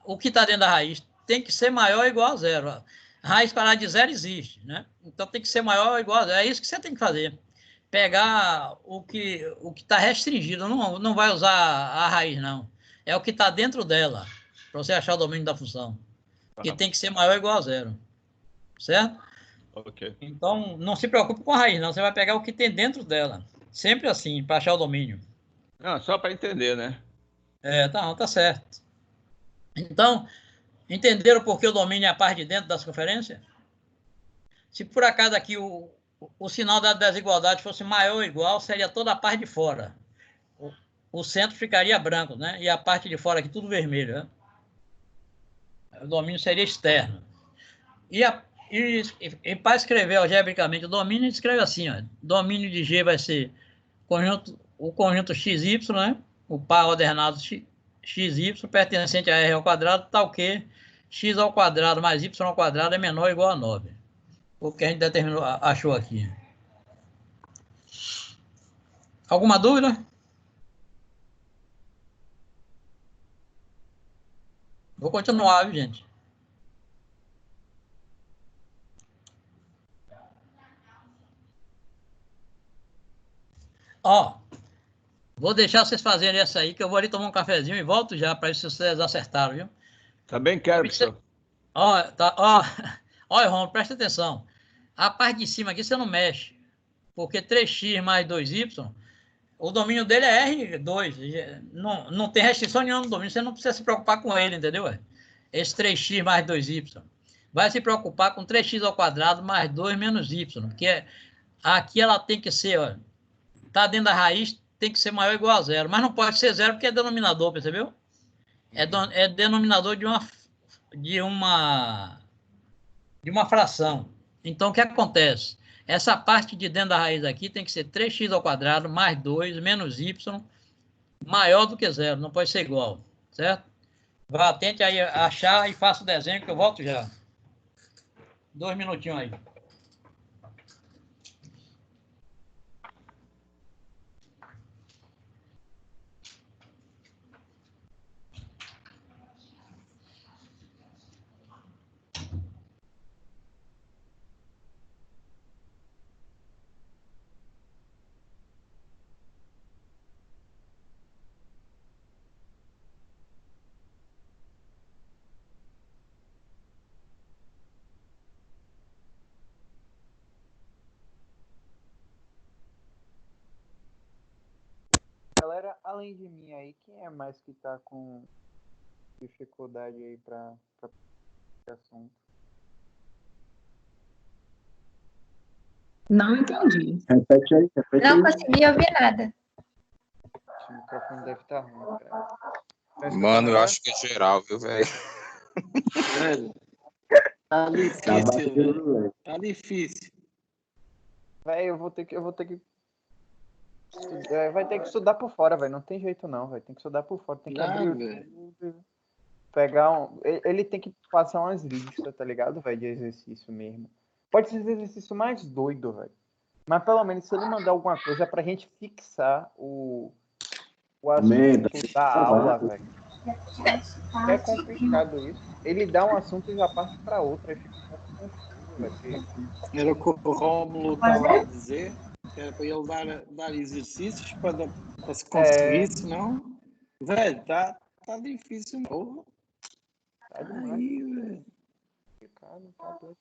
O que está dentro da raiz tem que ser maior ou igual a zero. A raiz quadrada de zero existe, né? Então tem que ser maior ou igual a zero. É isso que você tem que fazer. Pegar o que está restringido. Não vai usar a raiz, não. É o que está dentro dela, para você achar o domínio da função. Que tem que ser maior ou igual a zero. Certo? Ok. Então, não se preocupe com a raiz, não. Você vai pegar o que tem dentro dela. Sempre assim, para achar o domínio. Não, só para entender, né? Tá certo. Então, entenderam por que o domínio é a parte de dentro da circunferência? Se por acaso aqui o sinal da desigualdade fosse maior ou igual, seria toda a parte de fora. O centro ficaria branco, né? E a parte de fora aqui tudo vermelho, né? O domínio seria externo. E para escrever algebricamente o domínio, a gente escreve assim, ó. Domínio de G vai ser o conjunto XY, né? O par ordenado XY pertencente a R ao quadrado, tal que x ao quadrado mais y ao quadrado é menor ou igual a 9. O que a gente achou aqui. Alguma dúvida? Vou continuar, viu, gente? Vou deixar vocês fazerem essa aí, que eu vou ali tomar um cafezinho e volto já, para ver se vocês acertaram, viu? Também quero, professor. Olha, Ron, presta atenção. A parte de cima aqui você não mexe, porque 3x mais 2y, o domínio dele é R2. Não tem restrição nenhuma no domínio, você não precisa se preocupar com ele, entendeu? Esse 3x mais 2y. Vai se preocupar com 3x ao quadrado mais 2 menos y, que aqui ela tem que ser, tá dentro da raiz, tem que ser maior ou igual a zero, mas não pode ser zero porque é denominador, percebeu? É denominador de uma fração. Então, o que acontece? Essa parte de dentro da raiz aqui tem que ser 3x ao quadrado mais 2 menos y maior do que zero, não pode ser igual, certo? Vá, tente aí achar e faça o desenho que eu volto já. 2 minutinhos aí. Galera, além de mim aí, quem é mais que tá com dificuldade aí para esse assunto? Não entendi. Repete aí, repete Não aí. consegui ouvir nada. O microfone deve estar ruim, cara. Tá escutando Mano, eu agora? acho que é geral, viu, velho? Velho, tá Tá difícil, batendo, velho. velho. Tá difícil. Velho, eu vou ter que vai ter que estudar por fora, velho. Não tem jeito não, velho. Tem que estudar por fora. Tem que abrir Não, o velho. YouTube, pegar ele tem que passar umas listas, tá ligado, velho, de exercício mesmo. Pode ser exercício mais doido, velho. Mas pelo menos se ele mandar alguma coisa pra gente fixar o Aumenta. assunto da aula, velho. É complicado isso. Ele dá um assunto e já passa pra outra. Aí fica um pouco confuso, velho. Era o que o Rômulo estava a dizer, que era para ele dar exercícios para se conseguir, senão, velho, tá difícil, porra. Tá demais. Aí, velho. Complicado, tá doido.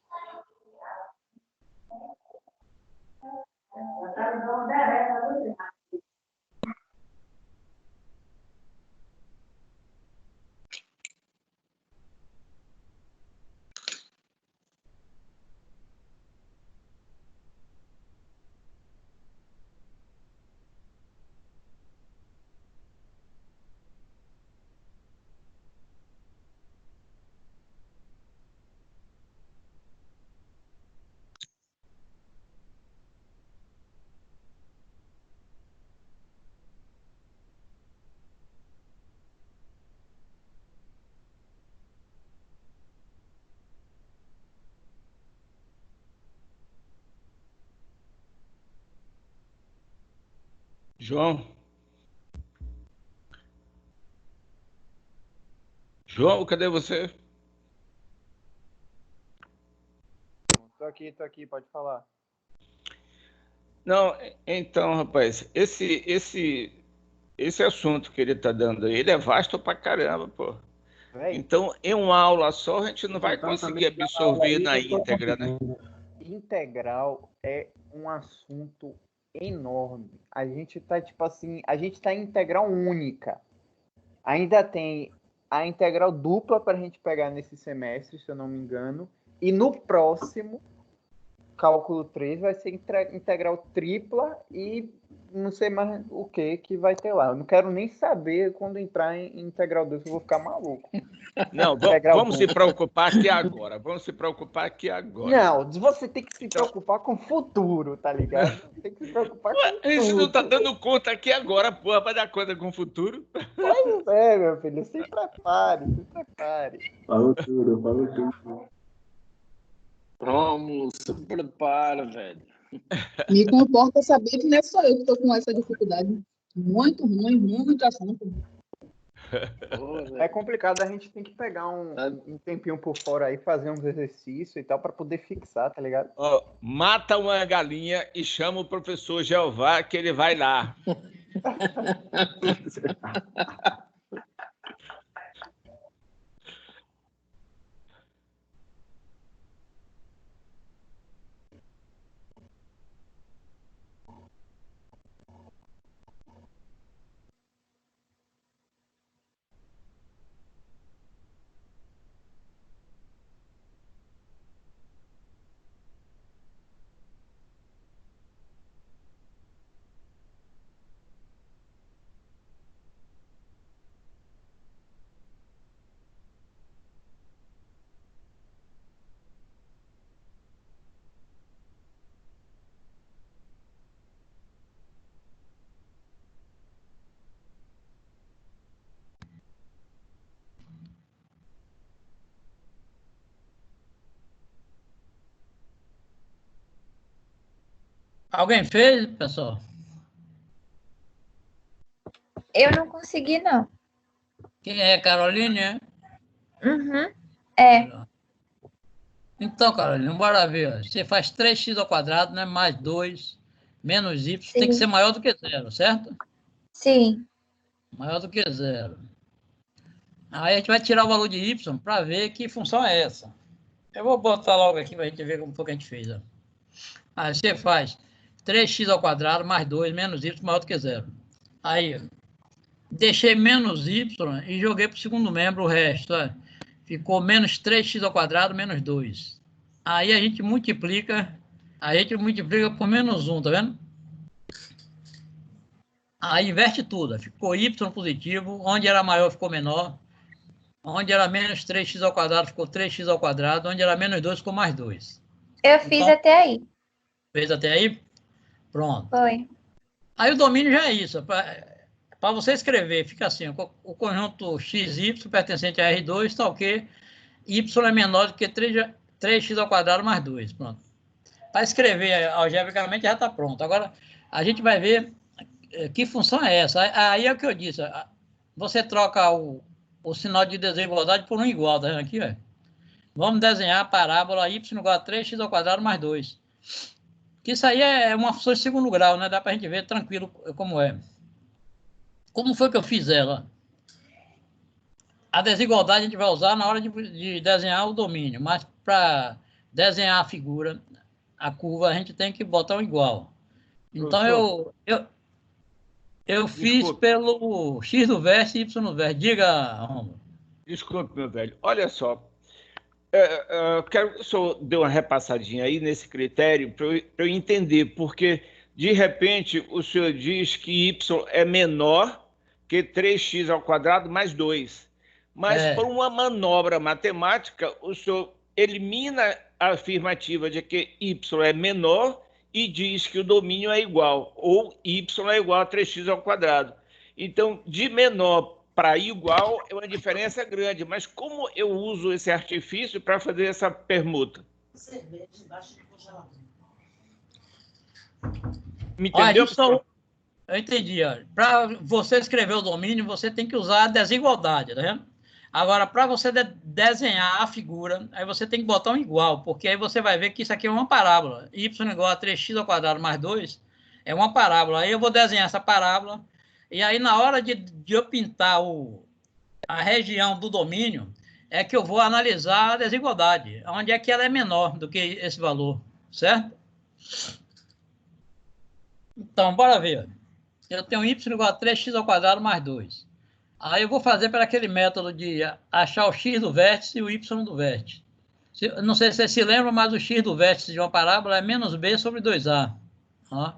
João? João, cadê você? Tô aqui, pode falar. Não, então, rapaz, esse assunto que ele está dando aí, ele é vasto pra caramba, pô. Véi, Então, em uma aula só, a gente não vai conseguir absorver na íntegra, né? integral é um assunto enorme. A gente tá, tipo assim, a gente tá em integral única. Ainda tem a integral dupla para a gente pegar nesse semestre, se eu não me engano. E no próximo, cálculo 3, vai ser integral tripla e não sei mais o que vai ter lá. Eu não quero nem saber quando entrar em integral 2, eu vou ficar maluco. Não, vamos se preocupar aqui agora. Vamos se preocupar aqui agora. Não, você tem que se preocupar com o futuro, tá ligado? Tem que se preocupar com o futuro. A gente não tá dando conta aqui agora, porra, para dar conta com o futuro. Pois é, meu filho, se prepare. Falou tudo. Rômulo, se prepara, velho. Me comporta saber que não é só eu que estou com essa dificuldade. Muito ruim, muito assunto. É complicado, a gente tem que pegar um tempinho por fora aí, fazer uns exercícios e tal, para poder fixar, tá ligado? Ó, mata uma galinha e chama o professor Jeová que ele vai lá. Alguém fez, pessoal? Eu não consegui, não. Quem é? Caroline, é? Uhum. É. Então, Carolina, bora ver. Ó. Você faz 3x ao quadrado, né? Mais 2, menos y, Sim. tem que ser maior do que 0, certo? Sim. Maior do que 0. Aí a gente vai tirar o valor de y para ver que função é essa. Eu vou botar logo aqui para a gente ver como foi que a gente fez. Ó. Aí você faz 3x ao quadrado mais 2 menos y maior do que 0. Aí, deixei menos y e joguei para o segundo membro o resto. Ó. Ficou menos 3x ao quadrado menos 2. Aí a gente multiplica a gente multiplica por -1, tá vendo? Aí inverte tudo. Ficou y positivo, onde era maior ficou menor, onde era menos 3x ao quadrado ficou 3x ao quadrado, onde era menos 2 ficou mais 2. Eu fiz até aí. Fez até aí? Pronto. Foi. Aí o domínio já é isso. Para você escrever, fica assim, o conjunto xy pertencente a R2 tal que y é menor do que 3x ao quadrado mais 2. Pronto. Para escrever algebricamente já está pronto. Agora, a gente vai ver que função é essa. Aí é o que eu disse. Você troca o sinal de desigualdade por um igual. Tá vendo aqui? Ó? Vamos desenhar a parábola y igual a 3x ao quadrado mais 2. Que isso aí é uma função de segundo grau, né? Dá para a gente ver tranquilo como é. Como foi que eu fiz ela? A desigualdade a gente vai usar na hora de desenhar o domínio, mas para desenhar a figura, a curva, a gente tem que botar um igual. Então, eu fiz pelo x do vértice e y do vértice. Diga, Romulo. Desculpe, meu velho. Olha só. Quero que o senhor dê uma repassadinha aí nesse critério para eu entender, porque, de repente, o senhor diz que y é menor que 3x ao quadrado mais 2. Mas, por uma manobra matemática, o senhor elimina a afirmativa de que y é menor e diz que o domínio é igual, ou y é igual a 3x ao quadrado. Então, de menor para igual é uma diferença grande, mas como eu uso esse artifício para fazer essa permuta? Me entendeu? Eu entendi. Para você escrever o domínio, você tem que usar a desigualdade, tá vendo? Agora, para você desenhar a figura, aí você tem que botar um igual, porque aí você vai ver que isso aqui é uma parábola. Y igual a 3x ao quadrado mais 2 é uma parábola. Aí eu vou desenhar essa parábola, e aí na hora de eu pintar a região do domínio, é que eu vou analisar a desigualdade, onde é que ela é menor do que esse valor, certo? Então, bora ver. Eu tenho y igual a 3x ao quadrado mais 2. Aí eu vou fazer para aquele método de achar o x do vértice e o y do vértice. Não sei se você se lembra, mas o x do vértice de uma parábola é menos b sobre 2a. Ó.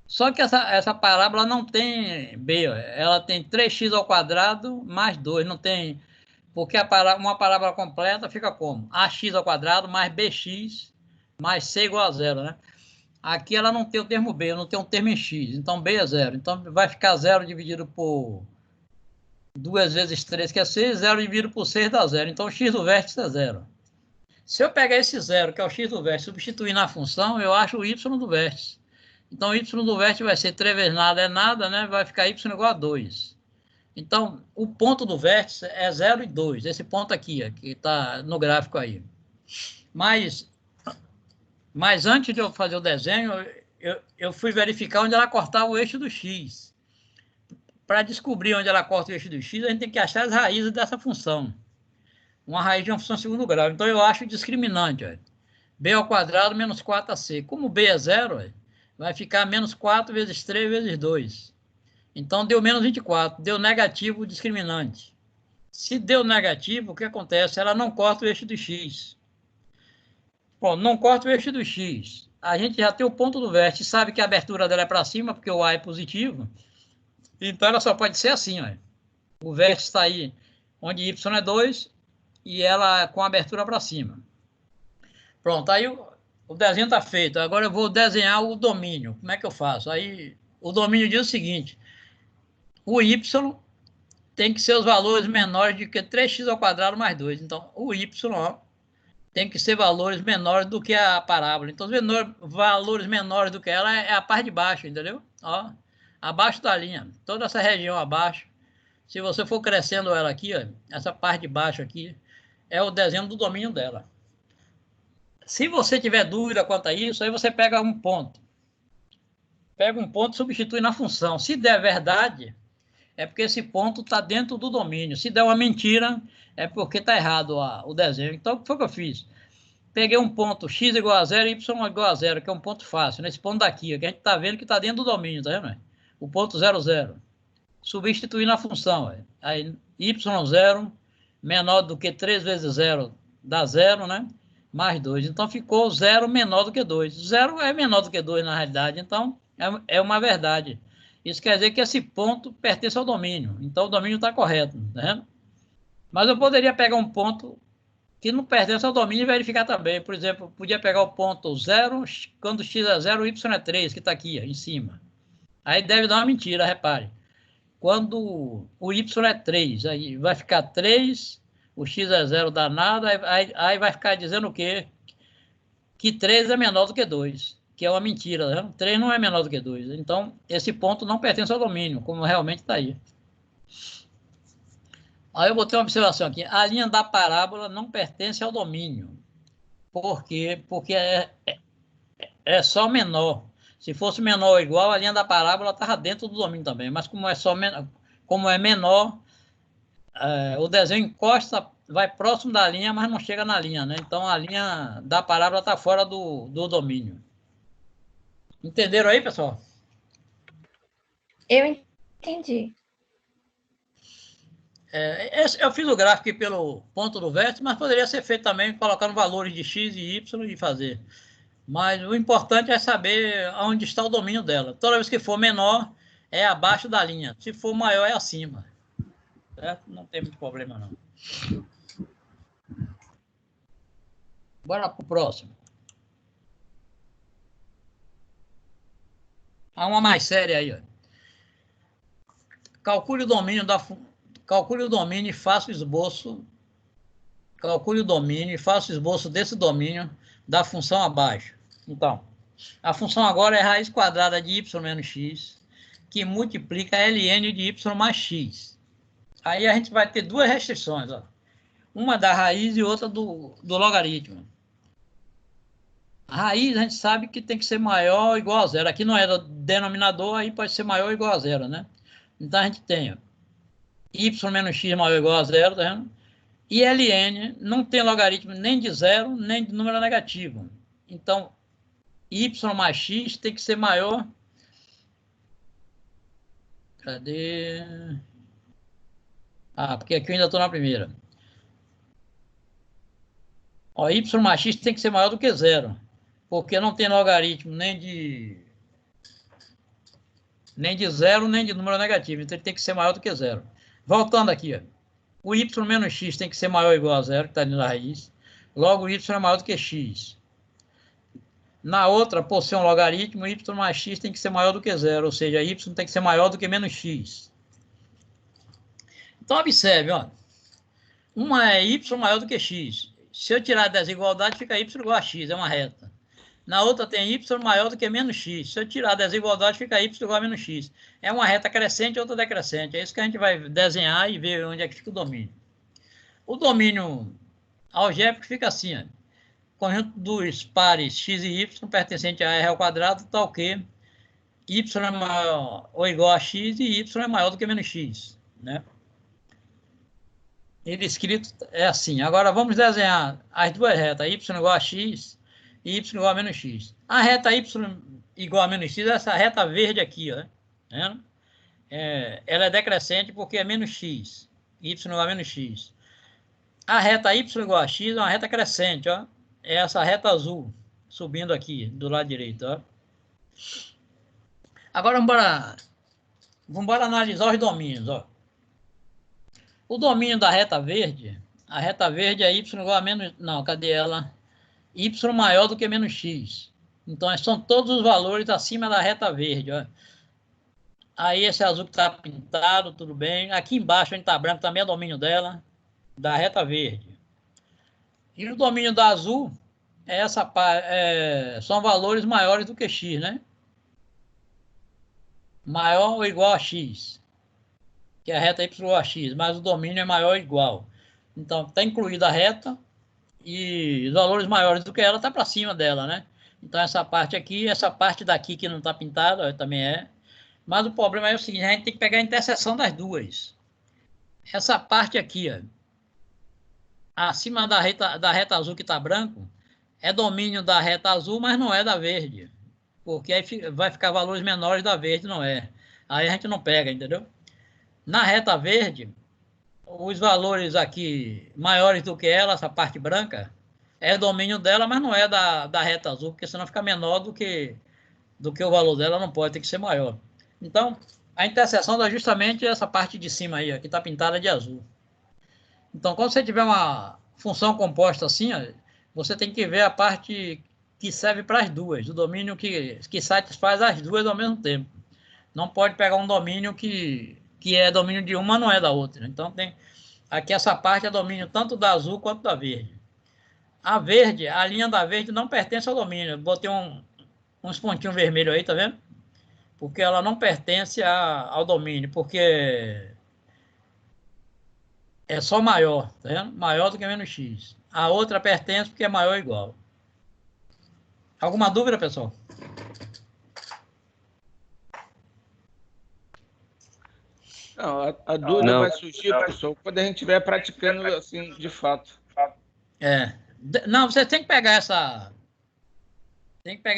Só que essa parábola não tem b, ela tem 3x ao quadrado mais 2. Não tem, porque uma parábola completa fica como? Ax ao quadrado mais bx mais c igual a 0, né? Aqui ela não tem o termo b, não tem um termo em x, então b é 0. Então vai ficar 0 dividido por 2 vezes 3, que é 6, 0 dividido por 6 dá 0. Então, o x do vértice é 0. Se eu pegar esse 0, que é o x do vértice, substituir na função, eu acho o y do vértice. Então, o y do vértice vai ser 3 vezes nada é nada, né? Vai ficar y igual a 2. Então, o ponto do vértice é 0 e 2. Esse ponto aqui, ó, que está no gráfico aí. Mas antes de eu fazer o desenho, eu fui verificar onde ela cortava o eixo do x. Para descobrir onde ela corta o eixo do x, a gente tem que achar as raízes dessa função. Uma raiz de uma função de segundo grau. Então, eu acho discriminante. Ó. B ao quadrado menos 4ac. Como B é 0, ó, vai ficar menos 4 vezes 3 vezes 2. Então, deu menos 24. Deu negativo o discriminante. Se deu negativo, o que acontece? Ela não corta o eixo do x. Bom, não corta o eixo do x. A gente já tem o ponto do vértice. Sabe que a abertura dela é para cima, porque o A é positivo. Então, ela só pode ser assim, ó. O vértice está aí onde y é 2 e ela com a abertura para cima. Pronto, aí o desenho está feito. Agora eu vou desenhar o domínio. Como é que eu faço? Aí o domínio diz o seguinte. O y tem que ser os valores menores do que 3x ao quadrado mais 2. Então, o y ó, tem que ser valores menores do que a parábola. Então, os valores menores do que ela é a parte de baixo, entendeu? Ó. Abaixo da linha, toda essa região abaixo, se você for crescendo ela aqui, ó, essa parte de baixo aqui, é o desenho do domínio dela. Se você tiver dúvida quanto a isso, aí você pega um ponto. Pega um ponto e substitui na função. Se der verdade, é porque esse ponto está dentro do domínio. Se der uma mentira, é porque está errado o desenho. Então, o que foi que eu fiz? Peguei um ponto x igual a 0 e y igual a 0, que é um ponto fácil. Nesse ponto daqui, que a gente está vendo que está dentro do domínio, tá vendo? O ponto 0, 0. Substituir na função. Aí, y0 menor do que 3 vezes 0 dá 0, né? mais 2. Então, ficou 0 menor do que 2. 0 é menor do que 2, na realidade. Então, é uma verdade. Isso quer dizer que esse ponto pertence ao domínio. Então, o domínio está correto. Né? Mas eu poderia pegar um ponto que não pertence ao domínio e verificar também. Por exemplo, eu podia pegar o ponto 0, quando x é 0, y é 3, que está aqui, ó, em cima. Aí deve dar uma mentira, repare. Quando o y é 3, aí vai ficar 3, o x é 0 dá nada, aí vai ficar dizendo o quê? Que 3 é menor do que 2, que é uma mentira. Né? 3 não é menor do que 2. Então, esse ponto não pertence ao domínio, como realmente está aí. Aí eu botei uma observação aqui. A linha da parábola não pertence ao domínio. Por quê? Porque é só menor. Se fosse menor ou igual, a linha da parábola estava dentro do domínio também. Mas como é menor, o desenho encosta, vai próximo da linha, mas não chega na linha. Né? Então, a linha da parábola está fora do domínio. Entenderam aí, pessoal? Eu entendi. Eu fiz o gráfico aqui pelo ponto do vértice, mas poderia ser feito também colocando valores de x e y e fazer. Mas o importante é saber onde está o domínio dela. Toda vez que for menor, é abaixo da linha. Se for maior, é acima. Certo? Não tem muito problema, não. Bora para o próximo. Há uma mais séria aí. Ó. Calcule o domínio e faça o esboço. Calcule o domínio e faça o esboço desse domínio da função abaixo. Então, a função agora é raiz quadrada de y menos x, que multiplica ln de y mais x. Aí a gente vai ter duas restrições. Ó. Uma da raiz e outra do logaritmo. A raiz a gente sabe que tem que ser maior ou igual a zero. Aqui não é do denominador, aí pode ser maior ou igual a zero, né? Então a gente tem ó, y menos x maior ou igual a zero, tá vendo? E ln não tem logaritmo nem de zero, nem de número negativo. Então, y mais x tem que ser maior. Cadê? Ah, porque aqui eu ainda estou na primeira. Ó, y mais x tem que ser maior do que zero. Porque não tem logaritmo nem de zero, nem de número negativo. Então, ele tem que ser maior do que zero. Voltando aqui, ó. O y menos x tem que ser maior ou igual a zero, que está ali na raiz. Logo, o y é maior do que x. Na outra, por ser um logaritmo, y mais x tem que ser maior do que zero. Ou seja, y tem que ser maior do que menos x. Então, observe, ó. Uma é y maior do que x. Se eu tirar a desigualdade, fica y igual a x, é uma reta. Na outra tem y maior do que menos x. Se eu tirar a desigualdade, fica y igual a menos x. É uma reta crescente e outra decrescente. É isso que a gente vai desenhar e ver onde é que fica o domínio. O domínio algébrico fica assim, ó. Conjunto dos pares x e y pertencente a r ao quadrado, tal que y é maior ou igual a x e y é maior do que menos x. Né? Ele escrito é assim. Agora vamos desenhar as duas retas, y igual a x e y igual a menos x. A reta y igual a menos x é essa reta verde aqui, ó. Né? Ela é decrescente porque é menos x. Y igual a menos x. A reta y igual a x é uma reta crescente, ó. É essa reta azul, subindo aqui, do lado direito, ó. Agora, vamos analisar os domínios, ó. O domínio da reta verde, a reta verde é y igual a menos... Não, cadê ela? Y maior do que menos x. Então, são todos os valores acima da reta verde, ó. Aí, esse azul que está pintado, tudo bem. Aqui embaixo, onde está branco, também é domínio dela, da reta verde. E o domínio da azul são valores maiores do que x, né? Maior ou igual a x. Que é a reta y igual a x, mas o domínio é maior ou igual. Então, está incluída a reta e os valores maiores do que ela está para cima dela, né? Então, essa parte aqui, essa parte daqui que não está pintada, também é. Mas o problema é o seguinte, a gente tem que pegar a interseção das duas. Essa parte aqui, ó, acima da reta azul que está branco, é domínio da reta azul, mas não é da verde. Porque aí vai ficar valores menores da verde, não é. Aí a gente não pega, entendeu? Na reta verde, os valores aqui maiores do que ela, essa parte branca, é domínio dela, mas não é da reta azul, porque senão fica menor do que o valor dela, não pode, tem que ser maior. Então, a interseção dá justamente essa parte de cima aí, ó, que está pintada de azul. Então, quando você tiver uma função composta assim, ó, você tem que ver a parte que serve para as duas, o domínio que satisfaz as duas ao mesmo tempo. Não pode pegar um domínio que é domínio de uma, não é da outra. Então, tem aqui essa parte é domínio tanto da azul quanto da verde. A verde, a linha da verde não pertence ao domínio. Eu botei uns pontinhos vermelhos aí, tá vendo? Porque ela não pertence ao domínio, porque é só maior, tá vendo? Maior do que menos x. A outra pertence porque é maior ou igual. Alguma dúvida, pessoal? Não, a dúvida vai surgir, pessoal, quando a gente estiver praticando assim, de fato. Não, você tem que pegar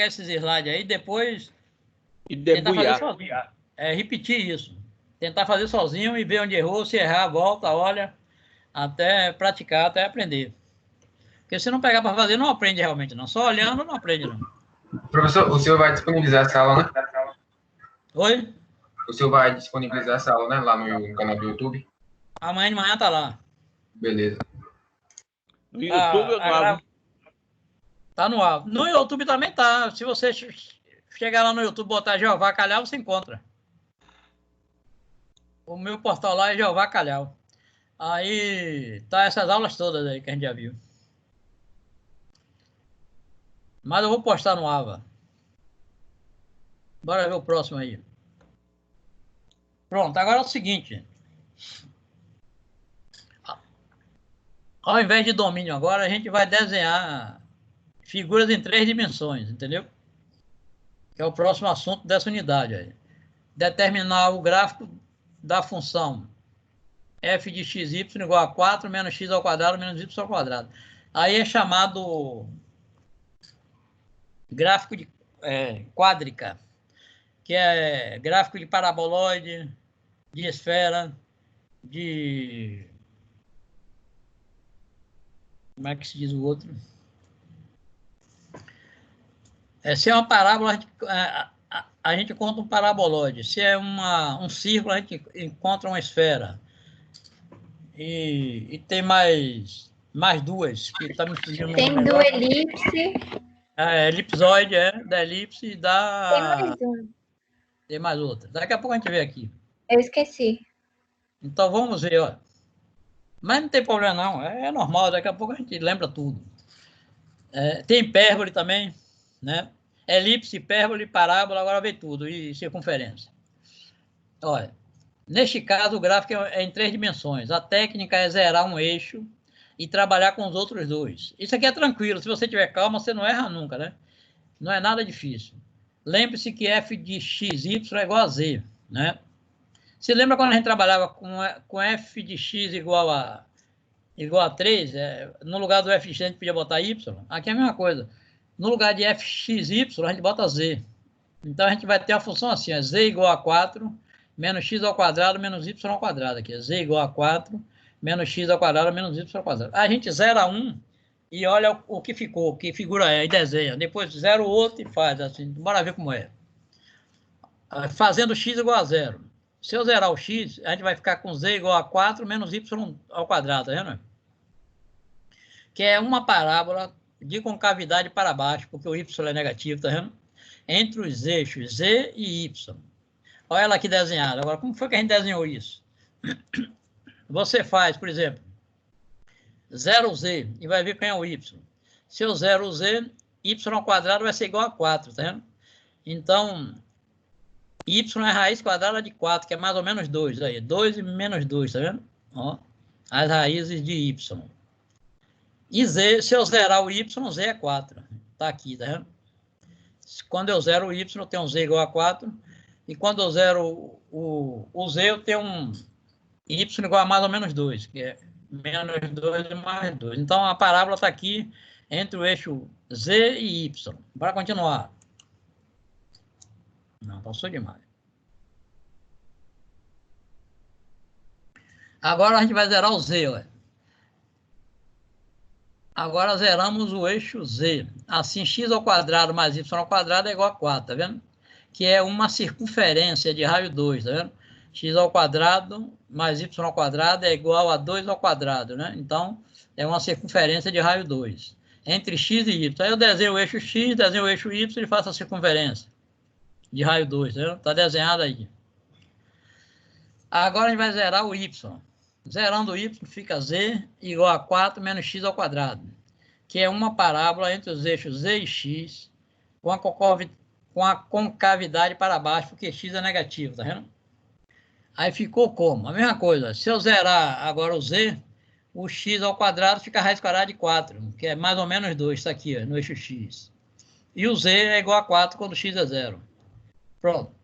esses slides aí, depois e debulhar. Tentar fazer sozinho. Repetir isso. Tentar fazer sozinho e ver onde errou. Se errar, volta, olha, até praticar, até aprender. Porque se não pegar para fazer, não aprende realmente, não. Só olhando, não aprende, não. Professor, o senhor vai disponibilizar essa aula, né? Oi? O senhor vai disponibilizar essa aula, né? Lá no canal do YouTube? Amanhã de manhã tá lá. Beleza. No YouTube ou no Avo? Tá no Avo. No YouTube também tá. Se você chegar lá no YouTube e botar Jeová Calhau, você encontra. O meu portal lá é Jeová Calhau. Aí tá essas aulas todas aí que a gente já viu. Mas eu vou postar no Ava. Bora ver o próximo aí. Pronto, agora é o seguinte. Ao invés de domínio agora, a gente vai desenhar figuras em 3 dimensões, entendeu? Que é o próximo assunto dessa unidade aí. Determinar o gráfico da função f de xy igual a 4 menos x ao quadrado menos y ao quadrado. Aí é chamado gráfico de quádrica, que é gráfico de paraboloide, de esfera, de... Como é que se diz o outro? Se é uma parábola, a gente conta um paraboloide. Se é um círculo, a gente encontra uma esfera. E tem mais duas que tá me fugindo. Tem do elipse. Elipsoide, da elipse e da... Tem mais um. Tem mais outra. Daqui a pouco a gente vê aqui. Eu esqueci. Então vamos ver, ó. Mas não tem problema não, é normal, daqui a pouco a gente lembra tudo. Tem hipérbole também, né? Elipse, hipérbole, parábola, agora vê tudo, e circunferência. Olha, neste caso o gráfico é em 3 dimensões. A técnica é zerar um eixo e trabalhar com os outros dois. Isso aqui é tranquilo, se você tiver calma, você não erra nunca, né? Não é nada difícil. Lembre-se que f de xy é igual a z, né? Você lembra quando a gente trabalhava com f de x igual a 3? No lugar do f de x a gente podia botar y. Aqui é a mesma coisa. No lugar de fxy, a gente bota z. Então, a gente vai ter a função assim, z igual a 4, menos x ao quadrado, menos y ao quadrado. Aqui, z igual a 4, menos x ao quadrado, menos y ao quadrado. A gente zera um e olha o que ficou, que figura é, e desenha. Depois zera o outro e faz assim. Bora ver como é. Fazendo x igual a 0. Se eu zerar o x, a gente vai ficar com z igual a 4 menos y ao quadrado, tá vendo? Que é uma parábola de concavidade para baixo, porque o y é negativo, tá vendo? Entre os eixos z e y. Olha ela aqui desenhada. Agora, como foi que a gente desenhou isso? Você faz, por exemplo, 0z e vai ver quem é o y. Se eu zero o z, y ao quadrado vai ser igual a 4, tá vendo? Então, y é raiz quadrada de 4, que é mais ou menos 2. Aí, 2 e menos 2, tá vendo? Ó, as raízes de y. E z, se eu zerar o y, z é 4. Tá aqui, tá vendo? Quando eu zero o y, eu tenho um z igual a 4. E quando eu zero o z, eu tenho um y igual a mais ou menos 2, que é menos 2 e mais 2. Então, a parábola está aqui entre o eixo z e y. Para continuar. Não, passou demais. Agora a gente vai zerar o z, olha. Agora zeramos o eixo Z. Assim, x ao quadrado mais y ao quadrado é igual a 4, tá vendo? Que é uma circunferência de raio 2, tá vendo? X ao quadrado mais y ao quadrado é igual a 2 ao quadrado, né? Então, é uma circunferência de raio 2. Entre x e y. Aí eu desenho o eixo x, desenho o eixo y e faço a circunferência de raio 2, tá vendo? Tá desenhado aí. Agora a gente vai zerar o y. Zerando o y fica z igual a 4 menos x ao quadrado, que é uma parábola entre os eixos z e x com a concavidade para baixo, porque x é negativo, tá vendo? Aí ficou como? A mesma coisa. Se eu zerar agora o z, o x ao quadrado fica raiz quadrada de 4, que é mais ou menos 2, isso aqui, ó, no eixo x. E o z é igual a 4 quando x é 0. Pronto.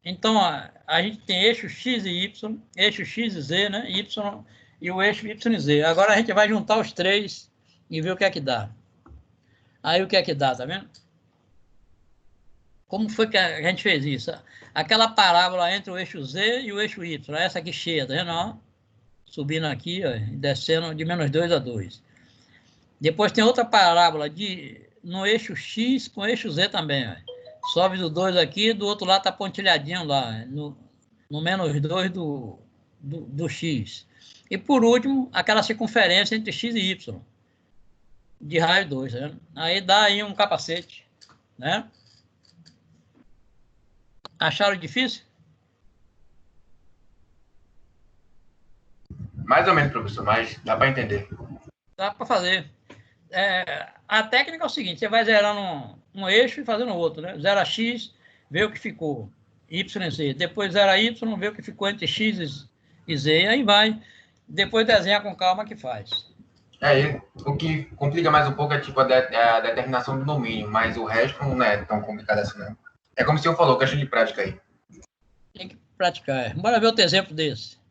Então, a gente tem eixo x e y, eixo x e z, né? Y e o eixo y e z. Agora a gente vai juntar os três e ver o que é que dá. Aí o que é que dá, tá vendo? Como foi que a gente fez isso? Aquela parábola entre o eixo z e o eixo y, essa aqui cheia, tá vendo? Ó, subindo aqui, ó, descendo de menos 2 a 2. Depois tem outra parábola no eixo x com o eixo z também, ó. Sobe do 2 aqui, do outro lado está pontilhadinho lá, no menos 2 do x. E por último, aquela circunferência entre x e y, de raio 2. Né? Aí dá aí um capacete. Né? Acharam difícil? Mais ou menos, professor, mas dá para entender. Dá para fazer. A técnica é o seguinte, você vai zerando um eixo e fazendo outro, né? Zera x, vê o que ficou, y e z. Depois zera y, vê o que ficou entre x e z. E aí vai. Depois desenha com calma que faz. O que complica mais um pouco é tipo a determinação do domínio, mas o resto não é tão complicado assim, não. É como o senhor falou, questão de prática aí. Tem que praticar. Bora ver outro exemplo desse.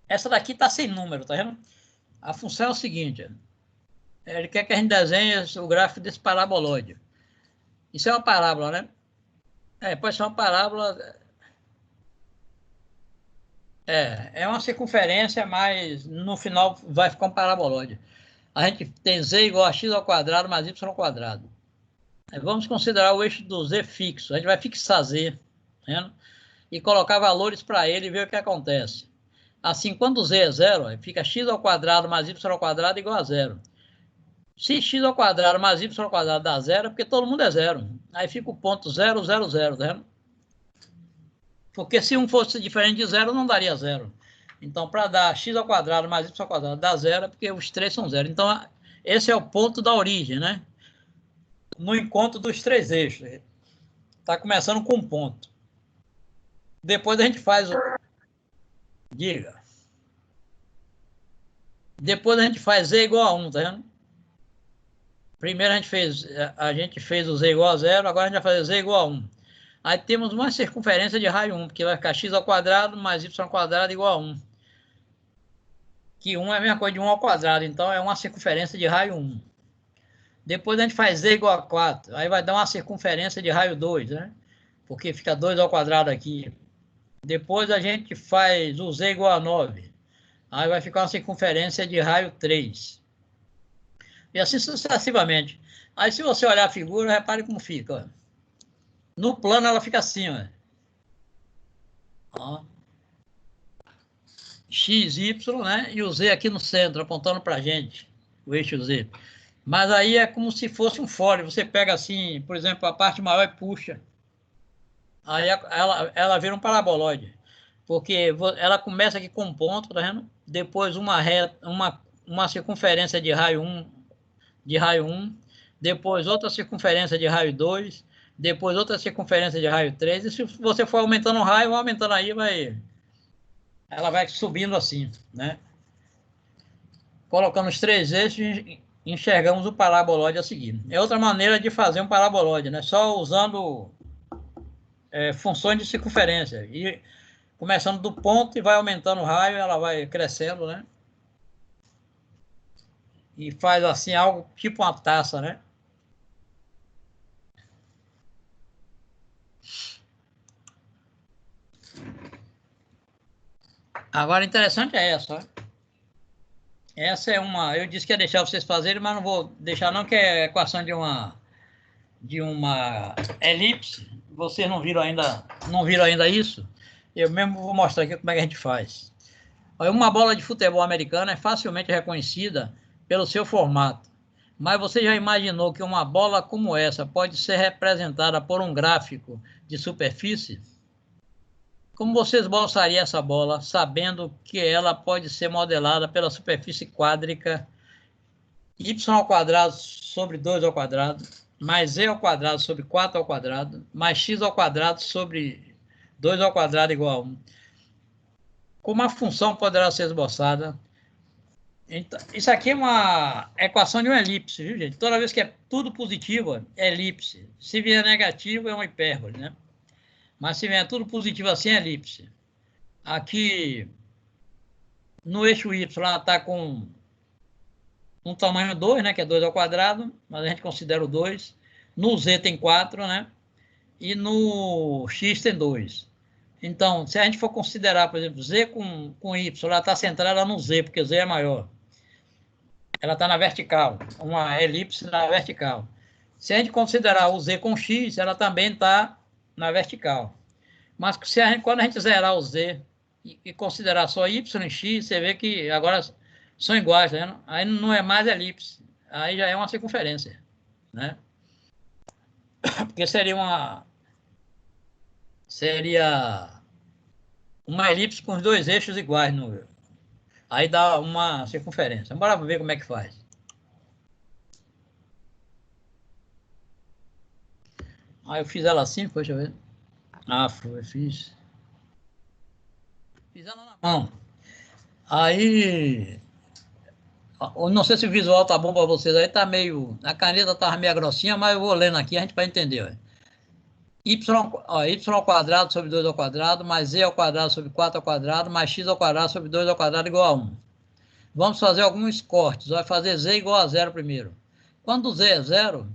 Essa daqui está sem número, tá vendo? A função é o seguinte, ele quer que a gente desenhe o gráfico desse paraboloide. Isso é uma parábola, né? Pode ser uma parábola. É uma circunferência, mas no final vai ficar um paraboloide. A gente tem z igual a x ao quadrado mais y ao quadrado. Vamos considerar o eixo do z fixo. A gente vai fixar z, tá vendo? E colocar valores para ele e ver o que acontece. Assim, quando z é 0, fica x ao quadrado mais y ao quadrado igual a 0. Se x ao quadrado mais y ao quadrado dá 0, é porque todo mundo é 0. Aí fica o ponto 0, 0, 0, tá vendo? Porque se um fosse diferente de 0, não daria 0. Então, para dar x ao quadrado mais y ao quadrado dá 0, é porque os três são 0. Então, esse é o ponto da origem, né? No encontro dos três eixos. Está começando com um ponto. Depois a gente faz o... Diga. Depois a gente faz z igual a 1, tá vendo? Primeiro a gente fez o z igual a 0, agora a gente vai fazer z igual a 1. Aí temos uma circunferência de raio 1, porque vai ficar x ao quadrado mais y ao quadrado igual a 1. Que 1 é a mesma coisa de 1 ao quadrado, então é uma circunferência de raio 1. Depois a gente faz z igual a 4, aí vai dar uma circunferência de raio 2, né? Porque fica 2 ao quadrado aqui. Depois a gente faz o z igual a 9. Aí vai ficar uma circunferência de raio 3. E assim sucessivamente. Aí se você olhar a figura, repare como fica. Ó. No plano ela fica assim. Ó. X, Y, né? E o Z aqui no centro, apontando para a gente. O eixo Z. Mas aí é como se fosse um fole. Você pega assim, por exemplo, a parte maior e puxa. Aí ela vira um paraboloide. Porque ela começa aqui com um ponto, tá vendo? Depois uma circunferência de raio 1, depois outra circunferência de raio 2, depois outra circunferência de raio 3, e se você for aumentando o raio, aumentando aí, ela vai subindo assim, né? Colocando os três eixos, enxergamos o paraboloide a seguir. É outra maneira de fazer um paraboloide, né? Só usando funções de circunferência. E começando do ponto e vai aumentando o raio, ela vai crescendo, né? E faz assim algo tipo uma taça, né? Agora, interessante é essa, né? Essa é uma... Eu disse que ia deixar vocês fazerem, mas não vou deixar não, que é a equação de uma elipse. Vocês não viram ainda isso? Eu mesmo vou mostrar aqui como é que a gente faz. Uma bola de futebol americana é facilmente reconhecida pelo seu formato. Mas você já imaginou que uma bola como essa pode ser representada por um gráfico de superfície? Como você esboçaria essa bola, sabendo que ela pode ser modelada pela superfície quádrica y² sobre 2² mais z² sobre 4² mais x² sobre 2² igual a 1? Como a função poderá ser esboçada? Então, isso aqui é uma equação de uma elipse, viu, gente? Toda vez que é tudo positivo, é elipse. Se vier negativo, é uma hipérbole, né? Mas se vier tudo positivo assim, é elipse. Aqui, no eixo y, ela está com um tamanho 2, né? Que é 2², mas a gente considera o 2. No z tem 4, né? E no x tem 2. Então, se a gente for considerar, por exemplo, z com y, ela está centrada no z, porque z é maior. Ela está na vertical, uma elipse na vertical. Se a gente considerar o z com x, ela também está na vertical. Mas quando a gente zerar o z e considerar só y e x, você vê que agora são iguais, né? Aí não é mais elipse, aí já é uma circunferência, né? Porque seria uma elipse com os dois eixos iguais. Aí dá uma circunferência. Bora ver como é que faz. Aí eu fiz ela assim, deixa eu ver. Fiz ela na mão. Aí, eu não sei se o visual tá bom para vocês aí, tá meio... A caneta tá meio grossinha, mas eu vou lendo aqui, a gente vai entender, ó. Y² sobre 2² mais z² sobre 4² mais x² sobre 2² igual a 1. Vamos fazer alguns cortes. Vai fazer z igual a 0 primeiro. Quando z é 0,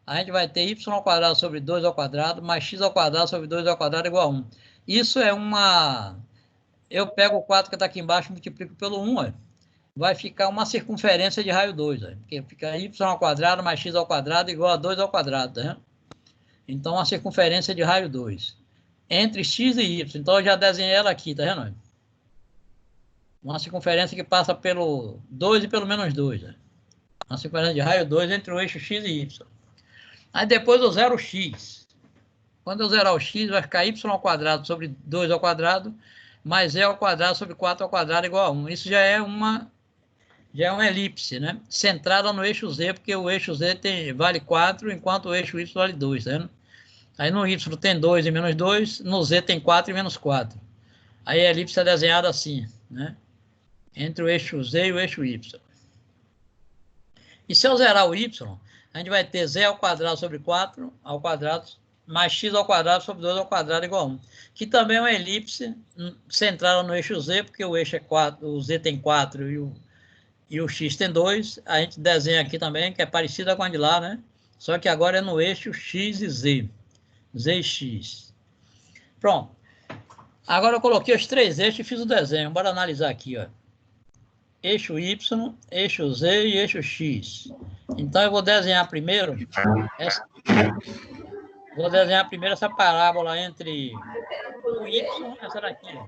a gente vai ter y² sobre 2² mais x² sobre 2² igual a 1. Isso é uma... Eu pego o 4 que está aqui embaixo e multiplico pelo 1. Ó. Vai ficar uma circunferência de raio 2. Ó. Porque fica y² mais x² igual a 2². Tá? Então, a circunferência de raio 2. Entre x e y. Então, eu já desenhei ela aqui, tá vendo? Uma circunferência que passa pelo 2 e pelo menos 2. Né? Uma circunferência de raio 2 entre o eixo x e y. Aí, depois eu zero o x. Quando eu zerar o x, vai ficar y² sobre 2² mais z² sobre 4² igual a 1. Isso já é uma elipse, né? Centrada no eixo z, porque o eixo z vale 4, enquanto o eixo y vale 2, tá vendo? Aí no y tem 2 e menos 2, no z tem 4 e menos 4. Aí a elipse é desenhada assim, né? Entre o eixo z e o eixo y. E se eu zerar o y, a gente vai ter z² sobre 4² mais x² sobre 2² igual a 1. Que também é uma elipse centrada no eixo z, porque o eixo é 4, o z tem 4 e o x tem 2. A gente desenha aqui também, que é parecida com a de lá, né? Só que agora é no eixo x e z. Z e x. Pronto. Agora eu coloquei os três eixos e fiz o desenho. Bora analisar aqui, ó. Eixo y, eixo z e eixo x. Então eu vou desenhar primeiro essa parábola entre o y e essa daqui, ó.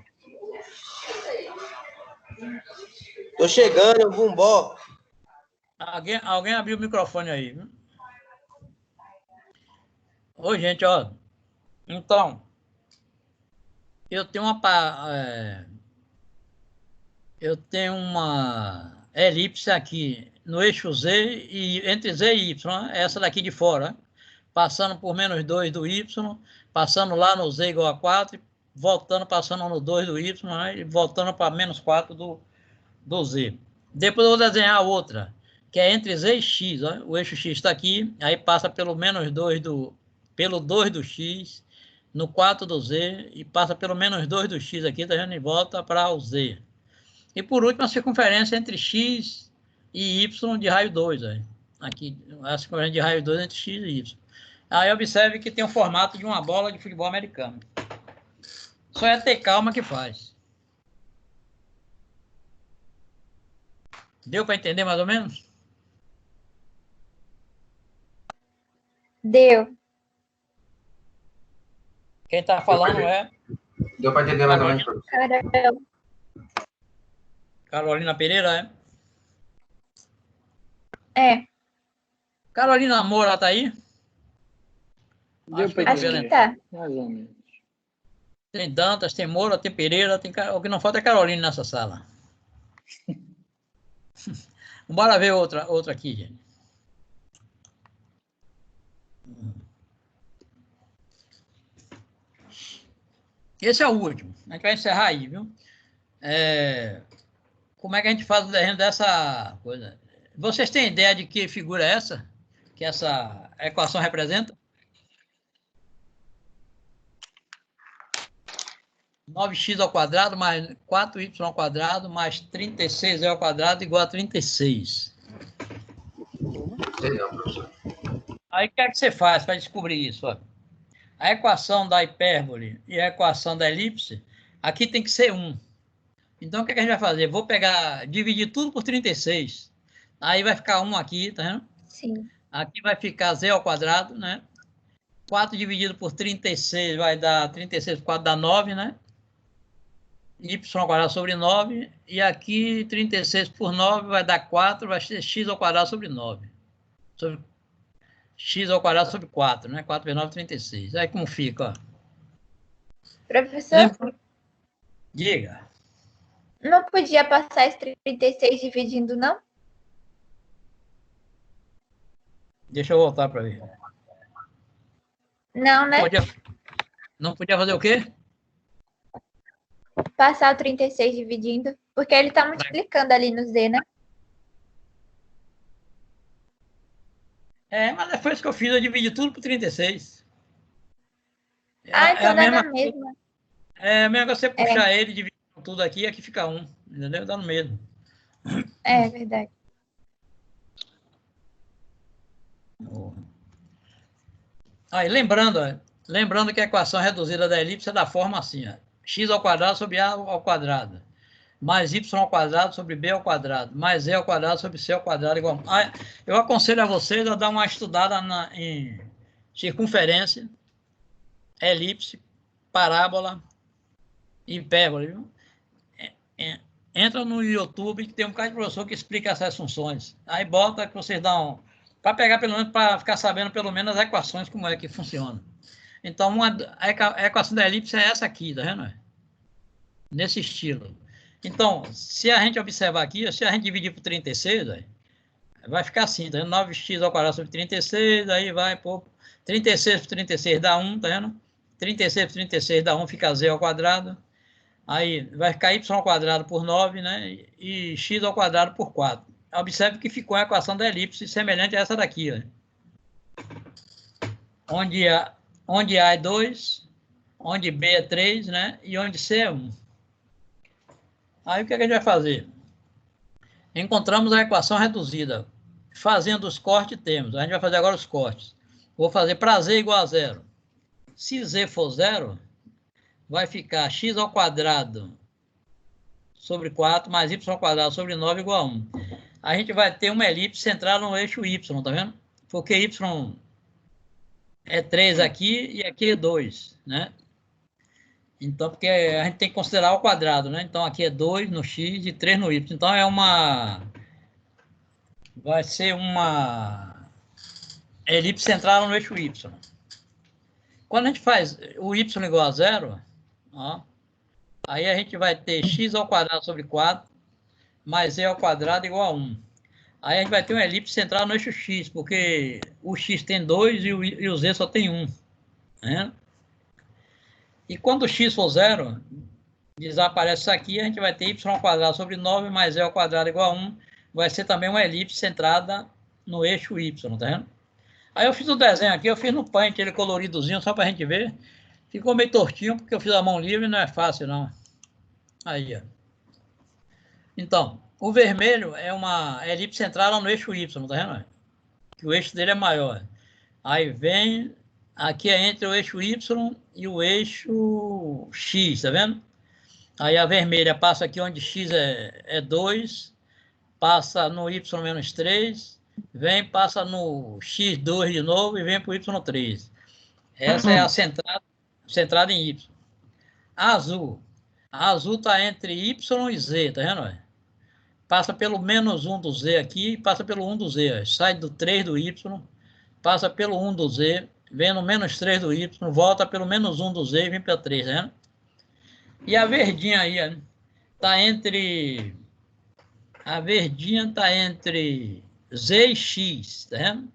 Tô chegando, Bumbó. Alguém abriu o microfone aí, viu? Oi, gente, ó. Então, eu tenho uma elipse aqui no eixo z e entre z e y, né? Essa daqui de fora, né? Passando por menos 2 do y, passando lá no z igual a 4, voltando, passando no 2 do y, né? E voltando para menos 4 do z. Depois eu vou desenhar a outra, que é entre z e x. Ó. O eixo x está aqui, aí passa pelo menos 2 pelo 2 do x, no 4 do z, e passa pelo menos 2 do x aqui, tá vendo? E volta para o z. E por último, a circunferência entre x e y de raio 2. Ó. Aqui, a circunferência de raio 2 entre x e y. Aí observe que tem o formato de uma bola de futebol americano. Só é ter calma que faz. Deu para entender mais ou menos? Deu. Quem está falando é... Deu para entender mais ou menos. Carolina Pereira, é? Carolina Moura está aí? Acho que tá. Mais ou menos. Tem Dantas, tem Moura, tem Pereira, o que não falta é Carolina nessa sala. Bora ver outra aqui, gente. Esse é o último. A gente vai encerrar aí, viu? Como é que a gente faz o desenho dessa coisa? Vocês têm ideia de que figura é essa? Que essa equação representa? 9x² mais 4y² mais 36y² igual a 36. Aí o que é que você faz para descobrir isso? Ó? A equação da hipérbole e a equação da elipse, aqui tem que ser 1. Então, o que é que a gente vai fazer? Vou dividir tudo por 36. Aí vai ficar 1 aqui, tá vendo? Sim. Aqui vai ficar z², né? 4 dividido por 36 vai dar 36 por 4 dá 9, né? y² sobre 9. E aqui 36 por 9 vai dar 4, vai ser x² sobre 9. X² sobre 4, né? 4 vezes 9, 36. Aí como fica, ó. Professor? Diga. Não podia passar esse 36 dividindo, não? Deixa eu voltar para ver. Não, né? Não podia fazer o quê? Passar o 36 dividindo. Porque ele está multiplicando ali no Z, né? Mas foi isso que eu fiz, eu dividi tudo por 36. Então dá na mesma. É mesmo que você puxar ele, dividir tudo aqui, aqui fica 1. Entendeu? Dá no mesmo. É verdade. Aí, lembrando que a equação reduzida da elipse é da forma assim, ó. x² sobre a² mais y² sobre b² mais z² sobre c² igual a... Eu aconselho a vocês a dar uma estudada em circunferência, elipse, parábola, hipérbole. Viu? Entra no YouTube que tem um bocado de professor que explica essas funções. Aí bota que vocês dão... Para pegar pelo menos, para ficar sabendo pelo menos as equações, como é que funciona. Então, a equação da elipse é essa aqui, tá vendo? Nesse estilo. Então, se a gente observar aqui, se a gente dividir por 36, vai ficar assim, tá vendo? 9x² sobre 36, aí vai por 36 por 36 dá 1, tá vendo? 36 por 36 dá 1, fica z². Aí vai ficar y² por 9, né? E x² por 4. Observe que ficou a equação da elipse semelhante a essa daqui, ó. Onde A é 2, onde B é 3, né? E onde C é 1. Aí o que a gente vai fazer? Encontramos a equação reduzida. Fazendo os cortes, temos. A gente vai fazer agora os cortes. Vou fazer para Z igual a 0. Se Z for 0, vai ficar x² sobre 4 mais y² sobre 9 igual a 1. A gente vai ter uma elipse centrada no eixo y, tá vendo? Porque y é 3 aqui e aqui é 2, né? Então, porque a gente tem que considerar o quadrado, né? Então, aqui é 2 no x e 3 no y. Então, vai ser uma elipse centrada no eixo y. Quando a gente faz o y igual a 0, ó, aí a gente vai ter x² sobre 4 mais z² igual a 1. Aí a gente vai ter uma elipse centrada no eixo x, porque o x tem 2 e o z só tem 1. Né? E quando o x for 0, desaparece isso aqui, a gente vai ter y² sobre 9 mais z² igual a 1. Vai ser também uma elipse centrada no eixo y, tá vendo? Aí eu fiz o desenho aqui, eu fiz no Paint, ele coloridozinho, só para a gente ver. Ficou meio tortinho, porque eu fiz a mão livre, não é fácil, não. Aí, ó. Então, o vermelho é uma elipse centrada no eixo y, tá vendo? Que o eixo dele é maior. Aí vem, aqui é entre o eixo y e o eixo x, tá vendo? Aí a vermelha passa aqui onde x é 2, passa no y menos 3, vem, passa no x2 de novo e vem para o y3. Essa é a centrada em y. A azul está entre y e z, tá vendo? Passa pelo menos 1 do z aqui, passa pelo 1 do z. Sai do 3 do y, passa pelo 1 do z, vem no menos 3 do y, volta pelo menos 1 do z e vem para 3, tá vendo? E a verdinha aí, está entre... A verdinha está entre z e x, tá vendo?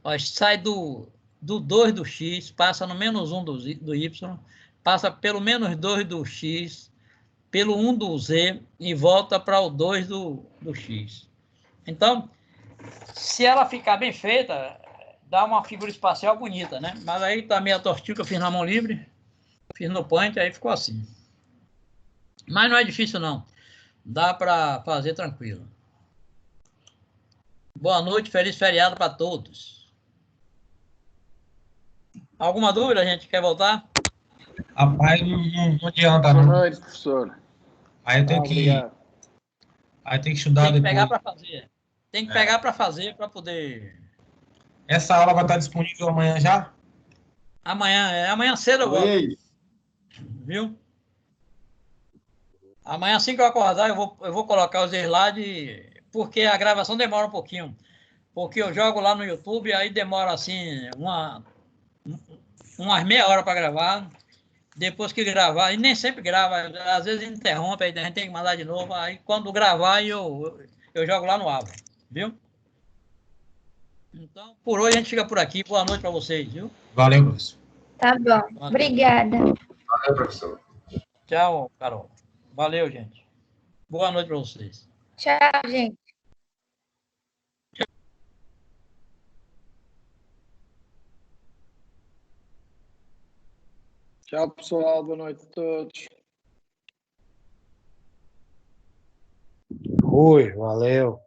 Ó, sai do 2 do x, passa no menos 1 do y, passa pelo menos 2 do x, pelo 1 do z e volta para o 2 do x. Então, se ela ficar bem feita, dá uma figura espacial bonita, né? Mas aí tá meio tortinho que eu fiz na mão livre, fiz no point, aí ficou assim. Mas não é difícil, não. Dá para fazer tranquilo. Boa noite, feliz feriado para todos. Alguma dúvida, gente? Quer voltar? Rapaz, não adianta, Boa não. noite, professor. Aí eu tenho que... Obrigado. Aí tem que estudar Tem que depois. pegar para fazer. Tem que pegar para fazer, para poder... Essa aula vai estar disponível amanhã já? Amanhã cedo eu volto. Viu? Amanhã, assim que eu acordar, eu vou colocar os slides, porque a gravação demora um pouquinho. Porque eu jogo lá no YouTube, aí demora assim, umas meia hora para gravar. Depois que gravar, e nem sempre grava, às vezes interrompe, aí a gente tem que mandar de novo. Aí quando gravar, eu jogo lá no Abra, viu? Então, por hoje a gente fica por aqui. Boa noite para vocês, viu? Valeu, professor. Tá bom. Obrigada. Valeu, professor. Tchau, Carol. Valeu, gente. Boa noite para vocês. Tchau, gente. Tchau, pessoal. Boa noite a todos. Oi, valeu.